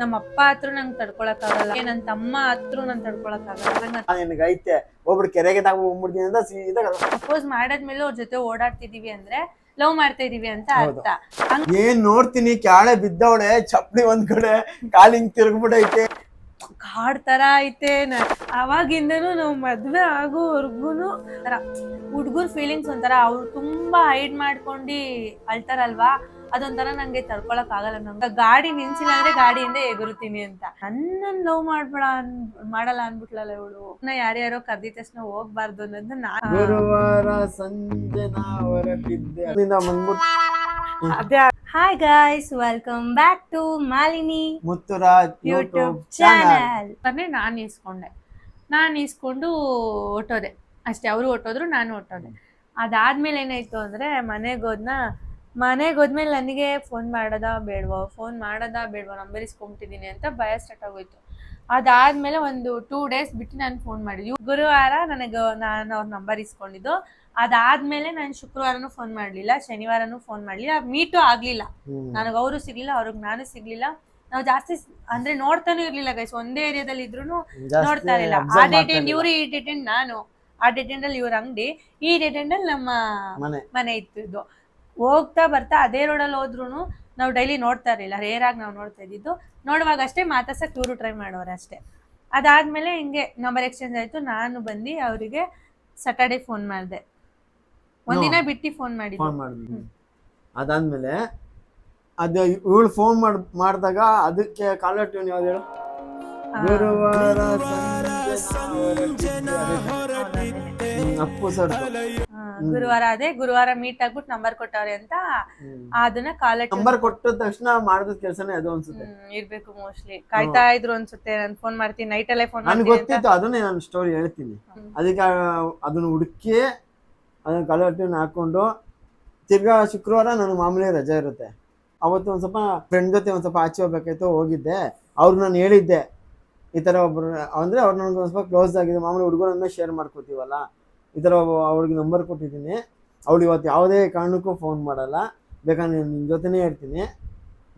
ನಮ್ಮ ಅಪ್ಪ ಹತ್ರ ನಂಗೆ ತಡ್ಕೊಳಕ್ಕಾಗಲ್ಲ, ನನ್ನ ತಮ್ಮ ಹತ್ರ ನಂಗೆ ತಡ್ಕೊಳಕ್ಕಾಗಲ್ಲ. ನಿನಗೈತೆ ಒಬ್ರು ಕೆರೆಗೆ ಹೋಗ್ಬಿಡ್ತೀನಿ ಅಂತ ಸೀದಾ ಸಪೋಸ್ ಮಾಡಾದ್ಮೇಲೆ ಅವ್ರ ಜೊತೆ ಓಡಾಡ್ತಿದೀವಿ ಅಂದ್ರೆ ಲವ್ ಮಾಡ್ತಾ ಇದೀವಿ ಅಂತ ಅರ್ಥ. ಏನ್ ನೋಡ್ತೀನಿ ಕ್ಯಾಳೆ ಬಿದ್ದವಳೆ, ಚಪ್ಪಲಿ ಒಂದ್ ಕಡೆ ಕಾಲಿಂಗ್ ತಿರ್ಗ್ಬಿಟ್ಟೈತೆ, ಕಾಡ್ ತರ ಐತೆ. ಅವಾಗಿಂದನು ನಾವು ಮದ್ವೆ ಆಗೋವರ್ಗುನು ಹುಡ್ಗುರ್ ಫೀಲಿಂಗ್ಸ್ ಒಂಥರ ಅವ್ರು ತುಂಬಾ ಹೈಡ್ ಮಾಡ್ಕೊಂಡು ಅಳ್ತಾರಲ್ವಾ, ಅದೊಂಥರ ನಂಗೆ ತಡ್ಕೊಳಕ್ ಆಗಲ್ಲ. ನಂಗೆ ಗಾಡಿ ನಿಲ್ಸಿಲ್ಲ ಅಂದ್ರೆ ಗಾಡಿಯಿಂದ ಎಗುರುತ್ತೀನಿ ಅಂತ. ನನ್ನನ್ ಲವ್ ಮಾಡಲ್ಲ ಅನ್ಬಿಟ್ಲಲ್ಲ ಇವಳು. ಯಾರ್ಯಾರೋ ಕರ್ದಿದ ತಕ್ಷಣ ಹೋಗ್ಬಾರ್ದು ಅನ್ನೋದು ಗುರುವಾರ ಸಂಜೆ ಹೊರಟಿದ್ದೆ ಅದೇ. Hi guys, welcome back to Malini Muthuraj YouTube channel. ನಾನು ಇಸ್ಕೊಂಡು ಹೊಟ್ಟೋದೆ ಅಷ್ಟೇ. ಅವರು ಹೊಟ್ಟೋದ್ರು, ನಾನು ಹೊಟ್ಟೋದೆ. ಅದಾದ್ಮೇಲೆ ಏನಾಯ್ತು ಅಂದ್ರೆ ಮನೆಗೆ ಹೋದ್ಮೇಲೆ ನನಗೆ ಫೋನ್ ಮಾಡೋದಾ ಬೇಡವೋ ನಂಬರ್ ಇಸ್ಕೊಂಬಿಟ್ಟಿದ್ದೀನಿ ಅಂತ ಭಯ ಸ್ಟಾರ್ಟ್ ಆಗೋಯ್ತು. ಅದಾದ್ಮೇಲೆ ಒಂದು 2 days ಬಿಟ್ಟು ನಾನು ಫೋನ್ ಮಾಡಿದ್ವಿ. ಗುರುವಾರ ನಾನು ಅವ್ರ ನಂಬರ್ ಇಸ್ಕೊಂಡಿದ್ದು. ಅದಾದ್ಮೇಲೆ ನಾನು ಶುಕ್ರವಾರನೂ ಫೋನ್ ಮಾಡ್ಲಿಲ್ಲ, ಶನಿವಾರನೂ ಫೋನ್ ಮಾಡ್ಲಿಲ್ಲ, ಮೀಟು ಆಗ್ಲಿಲ್ಲ. ನನಗೆ ಅವರು ಸಿಗ್ಲಿಲ್ಲ, ಅವ್ರಿಗೆ ನಾನು ಸಿಗ್ಲಿಲ್ಲ. ನಾವು ಜಾಸ್ತಿ ಅಂದ್ರೆ ನೋಡ್ತಾನೂ ಇರ್ಲಿಲ್ಲ ಗೈಸ್. ಒಂದೇ ಏರಿಯಾದಲ್ಲಿ ಇದ್ರು ನೋಡ್ತಾ ಇರ್ಲಿಲ್ಲ. ಆ ಡೇಟ್ ಎಂಡ್ ಇವ್ರು, ಈ ಡೇಟ್ ಎಂಡ್ ನಾನು, ಆ ಡೇಟ್ ಎಂಡ್ ಅಲ್ಲಿ ಇವ್ರ ಅಂಗಡಿ, ಈ ಡೇಟ್ ಎಂಡ್ ಅಲ್ಲಿ ನಮ್ಮ ಮನೆ ಇತ್ತು. ಹೋಗ್ತಾ ಬರ್ತಾ ಅದೇ ರೋಡಲ್ಲಿ ಹೋದ್ರು ನಾವು ಡೈಲಿ ನೋಡ್ತಾ ಇರ್ಲಿಲ್ಲ, ರೇರ್ ಆಗಿ ನಾವು ನೋಡ್ತಾ ಇದ್ದಿದ್ದು. ನೋಡುವಾಗ ಅಷ್ಟೇ ಮಾತಾಡ್ಸಕ್ ಇವರು ಟ್ರೈ ಮಾಡೋರು ಅಷ್ಟೇ. ಅದಾದ್ಮೇಲೆ ಹಿಂಗೆ ನಂಬರ್ ಎಕ್ಸ್ಚೇಂಜ್ ಆಯ್ತು. ನಾನು ಬಂದು ಅವರಿಗೆ ಸ್ಯಾಟರ್ಡೆ ಫೋನ್ ಮಾಡಿದೆ, ಒಂದಿನ ಬಿಟ್ಟು ಫೋನ್ ಮಾಡಿದ್ದೆ. ಅದಾದ್ಮೇಲೆ ಅದ ಇವಳು ಫೋನ್ ಮಾಡಿದಾಗ ಅದಕ್ಕೆ ಕಾಲರ್ ಟ್ಯೂನ್ ಯಾವ್ದು ಹೇಳು? ಗುರುವಾರ ಅಪ್ಪು ಸರ್ ಗುರುವಾರ ಗುರುವಾರ ಮೀಟ್ ಆಗ್ಬಿಟ್ಟು ನಂಬರ್ ಕೊಟ್ಟವ್ರೆ ಅಂತ ಅದನ್ನ ಕಾಲರ್ ನಂಬರ್ ಕೊಟ್ಟ ತಕ್ಷಣ ಮಾಡಿದ ಕೆಲಸನೇ ಅದು ಅನ್ಸುತ್ತೆ, ಇರ್ಬೇಕು ಮೋಸ್ಟ್ಲಿ. ಕಾಯ್ತಾ ಇದ್ರು ಅನ್ಸುತ್ತೆ, ನಾನು ಫೋನ್ ಮಾಡ್ತೀನಿ, ನೈಟ್ ಅಲ್ಲೇ ಫೋನ್ ನನ್ಗೆ ಗೊತ್ತಿತ್ತು. ಅದನ್ನೇ ನಾನು ಸ್ಟೋರಿ ಹೇಳ್ತೀನಿ. ಅದಕ್ಕೆ ಅದನ್ನ ಹುಡುಕಿ ಅದನ್ನ ಕಾಲರ್ ಟ್ಯೂನ್ ಹಾಕೊಂಡು ತಿರ್ಗಾ ಶುಕ್ರವಾರ ನನಗೆ ಮಾಮೂಲಿ ರಜೆ ಇರುತ್ತೆ. ಅವತ್ತು ಒಂದು ಸ್ವಲ್ಪ ಫ್ರೆಂಡ್ ಜೊತೆ ಒಂದು ಸ್ವಲ್ಪ ಆಚೆ ಹೋಗ್ಬೇಕಾಯ್ತು, ಹೋಗಿದ್ದೆ. ಅವ್ರು ನಾನು ಹೇಳಿದ್ದೆ ಈ ಥರ ಒಬ್ರು ಅಂದರೆ ಅವ್ರು ನನಗೆ ಒಂದು ಸ್ವಲ್ಪ ಕ್ಲೋಸ್ ಆಗಿದೆ, ಮಾಮೂಲಿ ಹುಡುಗರನ್ನ ಶೇರ್ ಮಾಡ್ಕೋತೀವಲ್ಲ, ಈ ಥರ ಅವ್ರಿಗೆ ನಂಬರ್ ಕೊಟ್ಟಿದ್ದೀನಿ. ಅವಳು ಇವತ್ತು ಯಾವುದೇ ಕಾರಣಕ್ಕೂ ಫೋನ್ ಮಾಡಲ್ಲ, ಬೇಕಾದ್ರೆ ನಿನ್ನ ಜೊತೆನೇ ಇರ್ತೀನಿ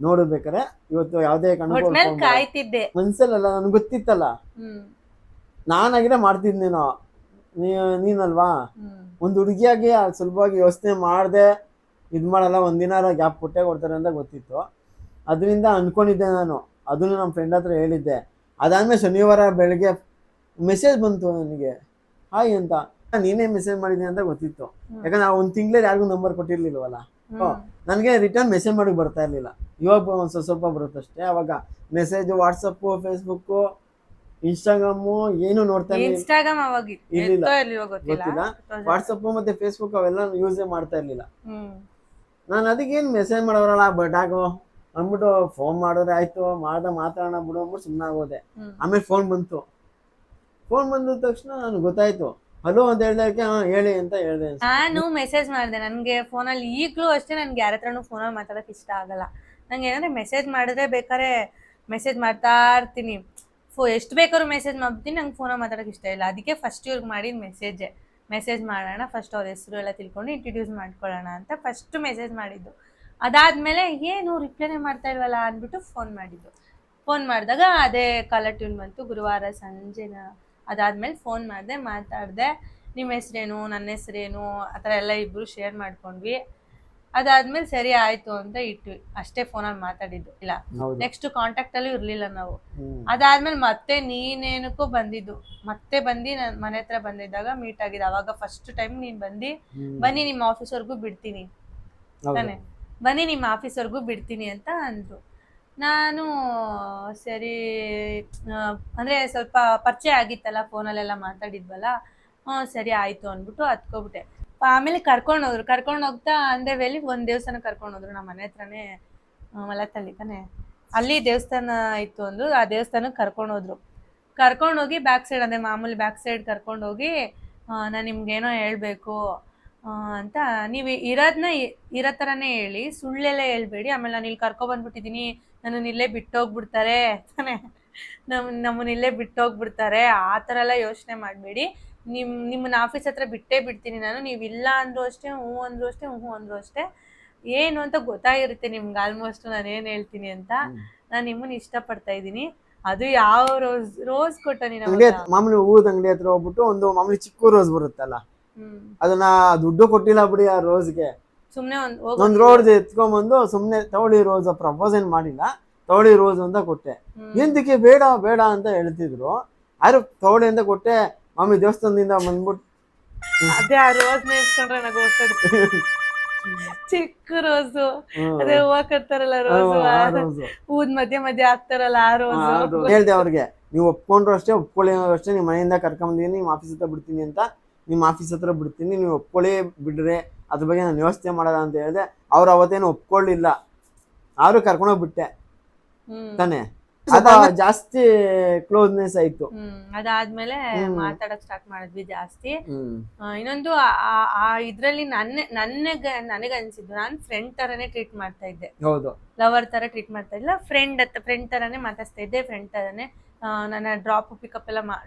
ನೋಡು, ಬೇಕಾರೆ ಇವತ್ತು ಯಾವುದೇ ಕಾರಣಕ್ಕೂ ಕಾಯ್ತಿದ್ದೆ. ಮನ್ಸಲ್ಲ, ನನಗೆ ಗೊತ್ತಿತ್ತಲ್ಲ, ನಾನಾಗಿದ್ರೆ ಮಾಡ್ತಿದ್ನೇನೋ, ನೀನಲ್ವಾ. ಒಂದು ಹುಡುಗಿಯಾಗಿ ಸುಲಭವಾಗಿ ಯೋಚನೆ ಮಾಡಿದೆ, ಇದು ಮಾಡಲ್ಲ, ಒಂದಿನ ಗ್ಯಾಪ್ ಕೊಟ್ಟೆ ಕೊಡ್ತಾರೆ ಅಂತ ಗೊತ್ತಿತ್ತು. ಅದರಿಂದ ಅನ್ಕೊಂಡಿದ್ದೆ ನಾನು, ಅದನ್ನು ನಮ್ಮ ಫ್ರೆಂಡ್ ಹತ್ರ ಹೇಳಿದ್ದೆ. ಅದಾದ್ಮೇಲೆ ಶನಿವಾರ ಬೆಳಗ್ಗೆ ಮೆಸೇಜ್ ಬಂತು ನನಗೆ, ಹಾಯ್ ಅಂತ. ನೀನೇ ಮೆಸೇಜ್ ಮಾಡಿದ್ದೀನಿ ಅಂತ ಗೊತ್ತಿತ್ತು, ಯಾಕಂದ್ರೆ ನಾವು ಒಂದು ತಿಂಗಳಲ್ಲಿ ಯಾರಿಗೂ ನಂಬರ್ ಕೊಟ್ಟಿರ್ಲಿಲ್ವಲ್ಲ. ನನಗೆ ರಿಟರ್ನ್ ಮೆಸೇಜ್ ಮಾಡೋಕೆ ಬರ್ತಾ ಇರ್ಲಿಲ್ಲ. ಇವಾಗ ಒಂದು ಸ್ವಲ್ಪ ಬರುತ್ತಷ್ಟೇ. ಅವಾಗ ಮೆಸೇಜ್ ವಾಟ್ಸಪ್ಪು, ಫೇಸ್ಬುಕ್ಕು, ಇನ್ಸ್ಟಾಗ್ರಾಮು ಏನು ನೋಡ್ತಾ ಇರ್ಲಿಲ್ಲ, ಗೊತ್ತಿಲ್ಲ. ವಾಟ್ಸಪ್ ಮತ್ತೆ ಫೇಸ್ಬುಕ್ ಅವೆಲ್ಲ ಯೂಸೇ ಮಾಡ್ತಾ ಇರ್ಲಿಲ್ಲ ನಾನು. ಅದಕ್ಕೇನು ಮೆಸೇಜ್ ಮಾಡೋರಲ್ಲ ಬಟಾಗು ಅಂದ್ಬಿಟ್ಟು ಫೋನ್ ಮಾಡಿದ್ರೆ ಆಯ್ತು, ಮಾತಾಡೋಣ ಬಿಡು ಅಂದ್ಬಿಟ್ಟು ಸುಮ್ಮನೆ ಆಗೋದೆ. ಆಮೇಲೆ ಫೋನ್ ಬಂತು. ಫೋನ್ ಬಂದ ತಕ್ಷಣ ನನಗೆ ಗೊತ್ತಾಯ್ತು, ಹಲೋ ಅಂತ ಹೇಳ್ದಕ್ಕೆ ಹೇಳಿ ಅಂತ ಹೇಳ್ದೆ. ನಾನು ಮೆಸೇಜ್ ಮಾಡಿದೆ. ನನಗೆ ಫೋನಲ್ಲಿ ಈಗಲೂ ಅಷ್ಟೇ, ನನ್ಗೆ ಯಾರ ಹತ್ರನೂ ಫೋನಲ್ಲಿ ಮಾತಾಡೋಕೆ ಇಷ್ಟ ಆಗಲ್ಲ. ನಂಗೆ ಏನಂದ್ರೆ ಮೆಸೇಜ್ ಮಾಡಿದ್ರೆ ಬೇಕಾದ್ರೆ ಮೆಸೇಜ್ ಮಾಡ್ತಾ ಇರ್ತೀನಿ, ಎಷ್ಟು ಬೇಕಾದ್ರೂ ಮೆಸೇಜ್ ಮಾಡ್ತೀನಿ. ನಂಗೆ ಫೋನಲ್ಲಿ ಮಾತಾಡೋಕೆ ಇಷ್ಟ ಇಲ್ಲ. ಅದಕ್ಕೆ ಫಸ್ಟ್ ಇವ್ರಿಗೆ ಮಾಡಿದ ಮೆಸೇಜ್ ಮಾಡೋಣ, ಫಸ್ಟ್ ಅವ್ರ ಹೆಸರು ಎಲ್ಲ ತಿಳ್ಕೊಂಡು ಇಂಟ್ರಡ್ಯೂಸ್ ಮಾಡ್ಕೊಳ್ಳೋಣ ಅಂತ ಫಸ್ಟ್ ಮೆಸೇಜ್ ಮಾಡಿದ್ದು. ಅದಾದ್ಮೇಲೆ ಏನು ರಿಪ್ಲೈನೇ ಮಾಡ್ತಾ ಇಲ್ವಲ್ಲ ಅಂದ್ಬಿಟ್ಟು ಫೋನ್ ಮಾಡಿದಾಗ ಅದೇ ಕಾಲರ್ ಟ್ಯೂನ್ ಬಂತು, ಗುರುವಾರ ಸಂಜೆನ. ಅದಾದ್ಮೇಲೆ ಫೋನ್ ಮಾಡಿದೆ, ಮಾತಾಡಿದೆ. ನಿಮ್ಮ ಹೆಸರೇನು, ನನ್ನ ಹೆಸರೇನು, ಆ ಥರ ಎಲ್ಲ ಇಬ್ಬರು ಶೇರ್ ಮಾಡ್ಕೊಂಡ್ವಿ. ಅದಾದ್ಮೇಲೆ ಸರಿ ಆಯ್ತು ಅಂತ ಇಟ್ವಿ ಅಷ್ಟೇ. ಫೋನಲ್ಲಿ ಮಾತಾಡಿದ್ದು ಇಲ್ಲ, ನೆಕ್ಸ್ಟ್ ಕಾಂಟ್ಯಾಕ್ಟ್ ಅಲ್ಲೂ ಇರ್ಲಿಲ್ಲ ನಾವು. ಅದಾದ್ಮೇಲೆ ಮತ್ತೆ ನೀನೇನಕ್ಕೂ ಬಂದಿದ್ದು, ಮತ್ತೆ ಬಂದು ನನ್ನ ಮನೆ ಹತ್ರ ಬಂದಿದ್ದಾಗ ಮೀಟ್ ಆಗಿದೆ. ಅವಾಗ ಫಸ್ಟ್ ಟೈಮ್ ನೀನ್ ಬನ್ನಿ ನಿಮ್ಮ ಆಫೀಸ್ವರೆಗೂ ಬಿಡ್ತೀನಿ ತಾನೆ, ಬನ್ನಿ ನಿಮ್ಮ ಆಫೀಸ್ವರೆಗೂ ಬಿಡ್ತೀನಿ ಅಂತ ಅಂದ್ರು. ನಾನು ಸರಿ ಅಂದ್ರೆ ಸ್ವಲ್ಪ ಪರಿಚಯ ಆಗಿತ್ತಲ್ಲ, ಫೋನಲ್ಲೆಲ್ಲ ಮಾತಾಡಿದ್ವಲ್ಲ, ಸರಿ ಆಯ್ತು ಅಂದ್ಬಿಟ್ಟು ಹತ್ಕೊಬಿಟ್ಟೆ. ಆಮೇಲೆ ಕರ್ಕೊಂಡು ಹೋಗ್ತಾ ಅಂದೇ ವೇಲಿ ಒಂದು ದೇವಸ್ಥಾನ ಕರ್ಕೊಂಡು ಹೋದ್ರು. ನಮ್ಮ ಮನೆ ಹತ್ರನೇ ಮಲತ್ತಳ್ಳಿ ತಾನೆ, ಅಲ್ಲಿ ದೇವಸ್ಥಾನ ಇತ್ತು ಒಂದು. ಆ ದೇವಸ್ಥಾನಕ್ಕೆ ಕರ್ಕೊಂಡೋಗಿ ಬ್ಯಾಕ್ ಸೈಡ್, ಅಂದರೆ ಮಾಮೂಲಿ ಬ್ಯಾಕ್ ಸೈಡ್ ಕರ್ಕೊಂಡೋಗಿ, ನಾನು ನಿಮ್ಗೇನೋ ಹೇಳ್ಬೇಕು ಅಂತ, ನೀವು ಇರೋ ಥರನೇ ಹೇಳಿ, ಸುಳ್ಳೆಲ್ಲ ಹೇಳ್ಬೇಡಿ. ಆಮೇಲೆ ನಾನು ಇಲ್ಲಿ ಕರ್ಕೊಬಂದ್ಬಿಟ್ಟಿದ್ದೀನಿ, ನನ್ನನ್ನು ಇಲ್ಲೇ ಬಿಟ್ಟೋಗ್ಬಿಡ್ತಾರೆ ತಾನೆ, ನಮ್ಮನ್ನ ಇಲ್ಲೇ ಬಿಟ್ಟೋಗ್ಬಿಡ್ತಾರೆ, ಆ ಥರ ಎಲ್ಲ ಯೋಚನೆ ಮಾಡಬೇಡಿ. ನಿಮ್ಮನ್ನ ಆಫೀಸ್ ಹತ್ರ ಬಿಟ್ಟೇ ಬಿಡ್ತೀನಿ ನಾನು. ನೀವು ಇಲ್ಲ ಅಂದರೂ ಅಷ್ಟೇ, ಹ್ಞೂ ಅಂದರೂ ಅಷ್ಟೇ ಏನು ಅಂತ ಗೊತ್ತಾಗಿರುತ್ತೆ ನಿಮ್ಗೆ ಆಲ್ಮೋಸ್ಟ್ ನಾನು ಏನು ಹೇಳ್ತೀನಿ ಅಂತ. ನಾನು ನಿಮ್ಮನ್ನ ಇಷ್ಟಪಡ್ತಾ ಇದ್ದೀನಿ. ಅದು ಯಾವ ರೋಸ್ ಕೊಟ್ಟ ನೀನು ಹಂಗೆ ಅವಾಗ? ಮಾಮೂಲಿ ಹೂವದ ಅಂಗಡಿ ಹತ್ರ ಹೋಗ್ಬಿಟ್ಟು ಒಂದು ಮಾಮೂಲಿ ಚಿಕ್ಕ ರೋಸ್ ಬರುತ್ತಲ್ಲ, ಅದನ್ನ ದುಡ್ಡು ಕೊಟ್ಟಿಲ್ಲ ಬಿಡಿ ಆ ರೋಸ್ಗೆ, ಸುಮ್ನೆ ಒಂದ್ ರೋಡ್ ಎತ್ಕೊಂಡ್ಬಂದು ಸುಮ್ನೆ ತವಳಿ ರೋಸ್ ಪ್ರಪೋಸ್ ಏನ್ ಮಾಡಿಲ್ಲ, ತವಳಿ ರೋಸ್ ಅಂತ ಕೊಟ್ಟೆ. ಎಂದಕ್ಕೆ ಬೇಡ ಬೇಡ ಅಂತ ಹೇಳ್ತಿದ್ರು, ಆದ್ರೂ ತವಳಿ ಅಂತ ಕೊಟ್ಟೆ. ಮಾಮೂಲಿ ದೇವಸ್ಥಾನದಿಂದ ಬಂದ್ಬಿಟ್ಟು ಅದೇ ಆ ರೋಸ್ ನೆನ್ಸ್ಕೊಂಡ್ರೆ ನನಗೆ ಓದ್ತಾಯಿತ್ತು. ಚಿಕ್ಕ ರೋಸು, ಅದೇ ಹೂವ ಕಟ್ತಾರಲ್ಲ ರೋಸ್, ಹೂದ್ ಮಧ್ಯೆ ಮಧ್ಯೆ ಹಾಕ್ತಾರಲ್ಲ ಆ ರೋಸು. ಹೇಳ್ದೆ ಅವ್ರಿಗೆ, ನೀವು ಒಪ್ಕೊಂಡ್ರು ಅಷ್ಟೇ, ಒಪ್ಕೊಳ್ಳಿ ಅಷ್ಟೇ, ನಿಮ್ಮ ಮನೆಯಿಂದ ಕರ್ಕೊಂಬಂದಿನಿ, ನಿಮ್ಮ ಆಫೀಸ್ ಹತ್ರ ಬಿಡ್ತೀನಿ ಅಂತ, ನಿಮ್ಮ ಆಫೀಸ್ ಹತ್ರ ಬಿಡ್ತೀನಿ, ನೀವು ಒಪ್ಕೊಳ್ಳಿ ಬಿಡ್ರೆ ಅದ್ರ ಬಗ್ಗೆ ನಾನು ಯೋಚನೆ ಮಾಡಲ್ಲ ಅಂತ ಹೇಳಿದೆ. ಅವ್ರು ಅವತ್ತೇನು ಒಪ್ಕೊಳ್ಳಿಲ್ಲ, ಆದ್ರೂ ಕರ್ಕೊಂಡೋಗ್ಬಿಟ್ಟೆ ತಾನೆ. ಅದ ಜಾಸ್ತಿ ಕ್ಲೋಸ್ನೆಸ್ ಆಯ್ತು. ಅದಾದ್ಮೇಲೆ ಮಾತಾಡಕ್ ಸ್ಟಾರ್ಟ್ ಮಾಡಿದ್ವಿ ಜಾಸ್ತಿ. ಇನ್ನೊಂದು ಇದ್ರಲ್ಲಿ ನನಗನ್ಸಿದ್ದು, ನಾನ್ ಫ್ರೆಂಡ್ ತರನೇ ಟ್ರೀಟ್ ಮಾಡ್ತಾ ಇದ್ದೆ. ಹೌದು, ಲವರ್ ತರ ಟ್ರೀಟ್ ಮಾಡ್ತಾ ಇಲ್ಲ, ಫ್ರೆಂಡ್ ತರಾನೇ ಮಾತಾಡ್ತಾ ಇದ್ದೆ, ಫ್ರೆಂಡ್ ತರಾನೇ. ನನ್ನ ಡ್ರಾಪ್ ಪಿಕಪ್ ಎಲ್ಲ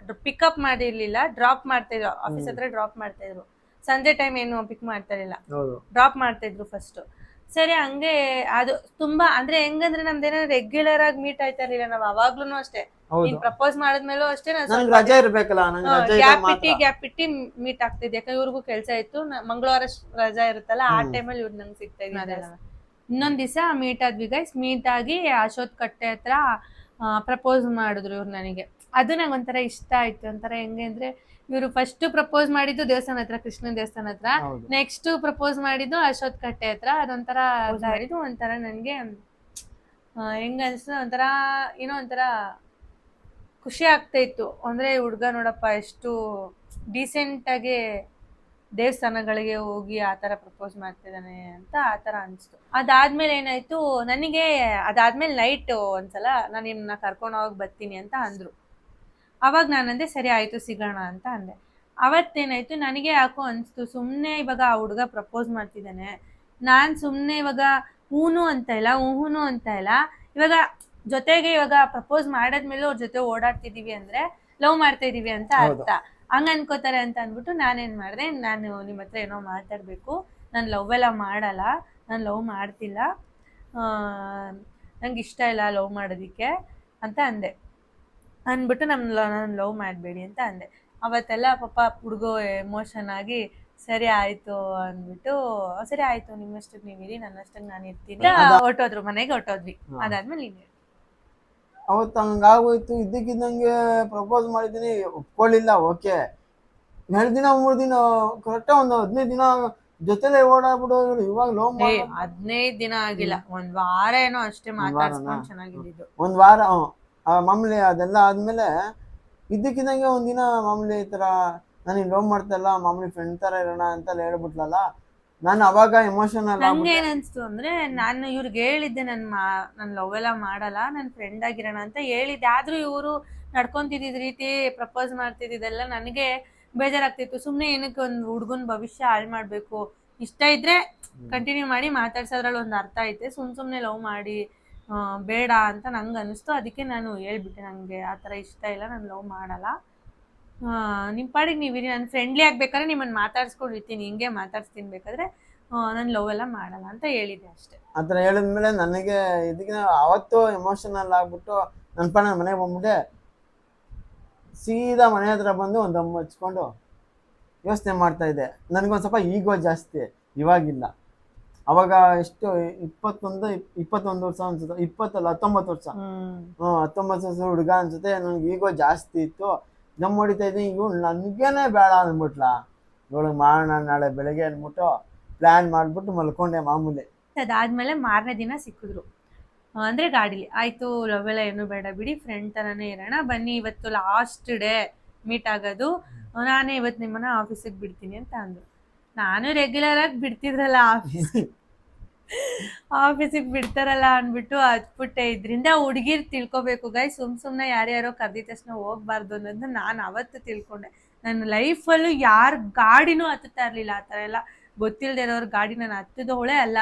ಪಿಕಪ್ ಮಾಡಿರ್ಲಿಲ್ಲ, ಡ್ರಾಪ್ ಮಾಡ್ತಾ ಇದ್ರು, ಆಫೀಸ್ ಹತ್ರ ಡ್ರಾಪ್ ಮಾಡ್ತಾ ಇದ್ರು. ಸಂಜೆ ಟೈಮ್ ಏನು ಪಿಕ್ ಮಾಡ್ತಾ ಇರ್ಲಿಲ್ಲ, ಡ್ರಾಪ್ ಮಾಡ್ತಾ ಇದ್ರು ಫಸ್ಟ್. ಸರಿ, ಹಂಗೆ ಅದು ತುಂಬಾ ಅಂದ್ರೆ ಹೆಂಗಂದ್ರೆ ನಮ್ದೇನೋ ರೆಗ್ಯುಲರ್ ಆಗಿ ಮೀಟ್ ಆಯ್ತಾ ಇರ್ಲಿಲ್ಲ. ನಾವ್ ಅವಾಗ್ಲೂ ಅಷ್ಟೇ, ನೀನ್ ಪ್ರಪೋಸ್ ಮಾಡಿದ್ಮೇಲೂ ಅಷ್ಟೇ ಗ್ಯಾಪ್ ಇಟ್ಟಿ ಮೀಟ್ ಆಗ್ತಿದ್ದೆ. ಯಾಕಂದ್ರೆ ಇವ್ರಿಗೂ ಕೆಲ್ಸ ಇತ್ತು, ಮಂಗಳವಾರ ರಜಾ ಇರುತ್ತಲ್ಲ, ಆ ಟೈಮಲ್ಲಿ ಇವ್ರು ನಂಗೆ ಸಿಗ್ತಾ ಇದ್ದಿಲ್ಲ. ಇನ್ನೊಂದ್ ದಿವಸ ಮೀಟ್ ಆದ್ವಿ ಗೈಸ್. ಮೀಟ್ ಆಗಿ ಅಶೋಕ್ ಕಟ್ಟೆ ಹತ್ರ ಪ್ರಪೋಸ್ ಮಾಡಿದ್ರು ಇವ್ರು ನನಗೆ. ಅದು ನಂಗೆ ಒಂಥರ ಇಷ್ಟ ಆಯ್ತು. ಒಂಥರ ಹೆಂಗೆ ಅಂದ್ರೆ, ಇವರು ಫಸ್ಟ್ ಪ್ರಪೋಸ್ ಮಾಡಿದ್ದು ದೇವಸ್ಥಾನ ಹತ್ರ, ಕೃಷ್ಣನ ದೇವಸ್ಥಾನ ಹತ್ರ. ನೆಕ್ಸ್ಟ್ ಪ್ರಪೋಸ್ ಮಾಡಿದ್ದು ಅಶೋಕ್ ಕಟ್ಟೆ ಹತ್ರ. ಅದೊಂಥರ ಮಾಡಿದ್ದು ಒಂಥರ ನನ್ಗೆ ಹೆಂಗ ಅನ್ಸ್ತು, ಒಂಥರ ಏನೋ ಒಂಥರ ಖುಷಿ ಆಗ್ತಾ ಇತ್ತು. ಅಂದ್ರೆ ಹುಡ್ಗ ನೋಡಪ್ಪ ಎಷ್ಟು ಡೀಸೆಂಟ್ ಆಗಿ ದೇವಸ್ಥಾನಗಳಿಗೆ ಹೋಗಿ ಆತರ ಪ್ರಪೋಸ್ ಮಾಡ್ತಿದ್ದಾನೆ ಅಂತ ಆತರ ಅನ್ಸ್ತು. ಅದಾದ್ಮೇಲೆ ಏನಾಯ್ತು, ನನಗೆ ಅದಾದ್ಮೇಲೆ ನೈಟ್ ಒಂದ್ಸಲ ನಾನು ನಿಮ್ಮನ್ನ ಕರ್ಕೊಂಡು ಹೋಗಿ ಬರ್ತೀನಿ ಅಂತ ಅಂದ್ರು. ಅವಾಗ ನಾನಂದೆ ಸರಿ ಆಯ್ತು ಸಿಗೋಣ ಅಂತ ಅಂದೆ. ಅವತ್ತೇನಾಯ್ತು, ನನಗೆ ಯಾಕೋ ಅನ್ಸ್ತು, ಸುಮ್ನೆ ಇವಾಗ ಆ ಹುಡ್ಗ ಪ್ರಪೋಸ್ ಮಾಡ್ತಿದ್ದಾನೆ, ನಾನ್ ಸುಮ್ನೆ ಇವಾಗ ಹೂನು ಅಂತ ಇಲ್ಲ ಹೂನು ಅಂತ ಇಲ್ಲ, ಇವಾಗ ಜೊತೆಗೆ ಇವಾಗ ಪ್ರಪೋಸ್ ಮಾಡಾದ್ಮೇಲೆ ಅವ್ರ ಜೊತೆ ಓಡಾಡ್ತಿದೀವಿ ಅಂದ್ರೆ ಲವ್ ಮಾಡ್ತಾ ಇದೀವಿ ಅಂತ ಅರ್ಥ. ಹಂಗ ಅನ್ಕೋತಾರೆ ಅಂತ ಅಂದ್ಬಿಟ್ಟು ನಾನೇನ್ ಮಾಡ್ದೆ, ನಾನು ನಿಮ್ಮ ಹತ್ರ ಏನೋ ಮಾತಾಡ್ಬೇಕು, ನಾನು ಲವ್ ಎಲ್ಲ ಮಾಡಲ್ಲ, ನಾನು ಲವ್ ಮಾಡ್ತಿಲ್ಲ, ನಂಗೆ ಇಷ್ಟ ಇಲ್ಲ ಲವ್ ಮಾಡೋದಿಕ್ಕೆ ಅಂತ ಅಂದೆ. ಅಂದ್ಬಿಟ್ಟು ನಾನು ಲವ್ ಮಾಡಬೇಡಿ ಅಂತ ಅಂದೆ. ಅವತ್ತೆಲ್ಲ ಪಾಪ ಹುಡುಗೋ ಎಮೋಷನ್ ಆಗಿ ಸರಿ ಆಯ್ತು ಅಂದ್ಬಿಟ್ಟು, ಸರಿ ಆಯ್ತು ನಿಮ್ಮಷ್ಟಕ್ಕೆ ನೀವಿರಿ, ನನ್ನಷ್ಟಕ್ಕೆ ನಾನು ಇರ್ತೀನಿ, ಹೊಟ್ಟೋದ್ರು, ಮನೆಗೆ ಹೊಟ್ಟೋದ್ವಿ. ಅದಾದ್ಮೇಲೆ ನೀನು ಅವತ್ತು ಹಂಗಾಗೋಯ್ತು. ಇದ್ದಕ್ಕಿದ್ದಂಗೆ ಪ್ರಪೋಸ್ ಮಾಡಿದ್ದೀನಿ, ಒಪ್ಕೊಳ್ಳಿಲ್ಲ. ಓಕೆ, 2 ದಿನ 3 ದಿನ ಕರೆಕ್ಟ್ ಒಂದು 15 ದಿನ ಜೊತೆಲೆ ಓಡಾಡ್ಬಿಡೋರು. ಇವಾಗ ಲವ್ 15 ದಿನ ಆಗಿಲ್ಲ, ಒಂದ್ ವಾರ ಏನೋ ಅಷ್ಟೇ ಮಾತಾಡ್ಸ್ಕೊಂಡು ಚೆನ್ನಾಗಿದ್ದು. ಒಂದ್ ವಾರ ಮಾಮೂಲಿ. ಅದೆಲ್ಲ ಆದ್ಮೇಲೆ ಇದ್ದಕ್ಕಿದ್ದಂಗೆ ಒಂದಿನ ಮಾಮೂಲಿ ಈ ತರ ನಾನು ಲವ್ ಮಾಡ್ತಲ್ಲ, ಮಾಮೂಲಿ ಫ್ರೆಂಡ್ ತರ ಇರೋಣ ಅಂತ ಹೇಳ್ಬಿಟ್ಲಲ್ಲ, ನಾನು ಅವಾಗ ಎಮೋಷನಲ್ ನಂಗೆ ಏನನ್ಸ್ತು ಅಂದ್ರೆ, ನಾನು ಇವ್ರಿಗೆ ಹೇಳಿದ್ದೆ ನನ್ ಲವ್ ಎಲ್ಲ ಮಾಡಲ್ಲ, ನನ್ ಫ್ರೆಂಡ್ ಆಗಿರೋಣ ಅಂತ ಹೇಳಿದ್ದೆ. ಆದ್ರೂ ಇವರು ನಡ್ಕೊಂತಿದ್ದ ರೀತಿ, ಪ್ರಪೋಸ್ ಮಾಡ್ತಿದ್ದೆಲ್ಲ ನನಗೆ ಬೇಜಾರಾಗ್ತಿತ್ತು. ಸುಮ್ನೆ ಏನಕ್ಕೆ ಒಂದ್ ಹುಡ್ಗನ್ ಭವಿಷ್ಯ ಹಾಳು ಮಾಡ್ಬೇಕು, ಇಷ್ಟ ಇದ್ರೆ ಕಂಟಿನ್ಯೂ ಮಾಡಿ ಮಾತಾಡ್ಸೋದ್ರಲ್ಲಿ ಒಂದ್ ಅರ್ಥ ಐತೆ, ಸುಮ್ನೆ ಲವ್ ಮಾಡಿ ಬೇಡ ಅಂತ ನಂಗೆ ಅನಿಸ್ತು. ಅದಕ್ಕೆ ನಾನು ಹೇಳ್ಬಿಟ್ಟೆ, ನಂಗೆ ಆ ಥರ ಇಷ್ಟ ಇಲ್ಲ, ನಾನು ಲವ್ ಮಾಡಲ್ಲ, ನಿಮ್ಮ ಪಾಡಿಗೆ ನೀವಿರಿ, ನಾನು ಫ್ರೆಂಡ್ಲಿ ಆಗ್ಬೇಕಾದ್ರೆ ನಿಮ್ಮನ್ನು ಮಾತಾಡ್ಸ್ಕೊಂಡಿರ್ತೀನಿ, ಹಿಂಗೆ ಮಾತಾಡ್ಸ್ತೀನಿ, ಬೇಕಾದ್ರೆ ನಾನು ಲವ್ ಎಲ್ಲ ಮಾಡಲ್ಲ ಅಂತ ಹೇಳಿದೆ ಅಷ್ಟೇ. ಆ ಥರ ಹೇಳಿದ್ಮೇಲೆ ನನಗೆ ಇದಕ್ಕೆ ಅವತ್ತು ಎಮೋಷನಲ್ ಆಗ್ಬಿಟ್ಟು ನನ್ನ ಪಾಡಿಗೆ ಮನೆಗೆ ಬಂದ್ಬಿಟ್ಟೆ. ಸೀದಾ ಮನೆ ಹತ್ರ ಬಂದು ಒಂದು ದಮ್ ಹಚ್ಕೊಂಡು ಯೋಚನೆ ಮಾಡ್ತಾ ಇದ್ದೆ. ನನಗೊಂದು ಸ್ವಲ್ಪ ಈಗೋ ಜಾಸ್ತಿ, ಇವಾಗಿಲ್ಲ. ಅವಾಗ ಎಷ್ಟು 21 ವರ್ಷ ಅನ್ಸುತ್ತೆ, 19 ವರ್ಷ 19 ವರ್ಷ ಹುಡುಗ ಅನ್ಸುತ್ತೆ. ನನಗೆ ಈಗೋ ಜಾಸ್ತಿ ಇತ್ತು. ದಮ್ ಹೊಡಿತಾ ಇದ್ದೀನಿ, ಇವಳು ನನಗೇನೆ ಬೇಡ ಅಂದ್ಬಿಟ್ಲ, ಇವಳು ಮಾಡೋಣ ನಾಳೆ ಬೆಳಗ್ಗೆ ಅಂದ್ಬಿಟ್ಟು ಪ್ಲ್ಯಾನ್ ಮಾಡಿಬಿಟ್ಟು ಮಲ್ಕೊಂಡೆ ಮಾಮೂಲಿ. ಅದಾದ್ಮೇಲೆ ಮಾರನೇ ದಿನ ಸಿಕ್ಕಿದ್ರು, ಅಂದರೆ ಗಾಡೀಲಿ. ಆಯಿತು ಲವ್ ಎಲ್ಲ ಏನೂ ಬೇಡ ಬಿಡಿ, ಫ್ರೆಂಡ್ ಥರನೇ ಇರೋಣ, ಬನ್ನಿ ಇವತ್ತು ಲಾಸ್ಟ್ ಡೇ ಮೀಟ್ ಆಗೋದು, ನಾನೇ ಇವತ್ತು ನಿಮ್ಮನ್ನ ಆಫೀಸಿಗೆ ಬಿಡ್ತೀನಿ ಅಂತ ಅಂದರು. ನಾನು ರೆಗ್ಯುಲರ್ ಆಗಿ ಬಿಡ್ತಿದ್ರಲ್ಲ ಆಫೀಸಿಗೆ ಬಿಡ್ತಾರಲ್ಲ ಅಂದ್ಬಿಟ್ಟು ಹತ್ಬಿಟ್ಟೆ. ಇದರಿಂದ ಹುಡುಗಿರ್ ತಿಳ್ಕೊಬೇಕು ಗೈ, ಸುಮ್ಮನೆ ಯಾರ್ಯಾರೋ ಕರ್ದಿದ ತಕ್ಷಣ ಹೋಗ್ಬಾರ್ದು ಅನ್ನೋದನ್ನ ನಾನು ಅವತ್ತು ತಿಳ್ಕೊಂಡೆ. ನನ್ನ ಲೈಫಲ್ಲೂ ಯಾರ ಗಾಡಿನೂ ಹತ್ತುತ್ತಾ ಇರಲಿಲ್ಲ. ಆ ಥರ ಎಲ್ಲ ಗೊತ್ತಿಲ್ಲದೆ ಇರೋರ ಗಾಡಿ ನಾನು ಹತ್ತಿದವಳೆ ಅಲ್ಲ,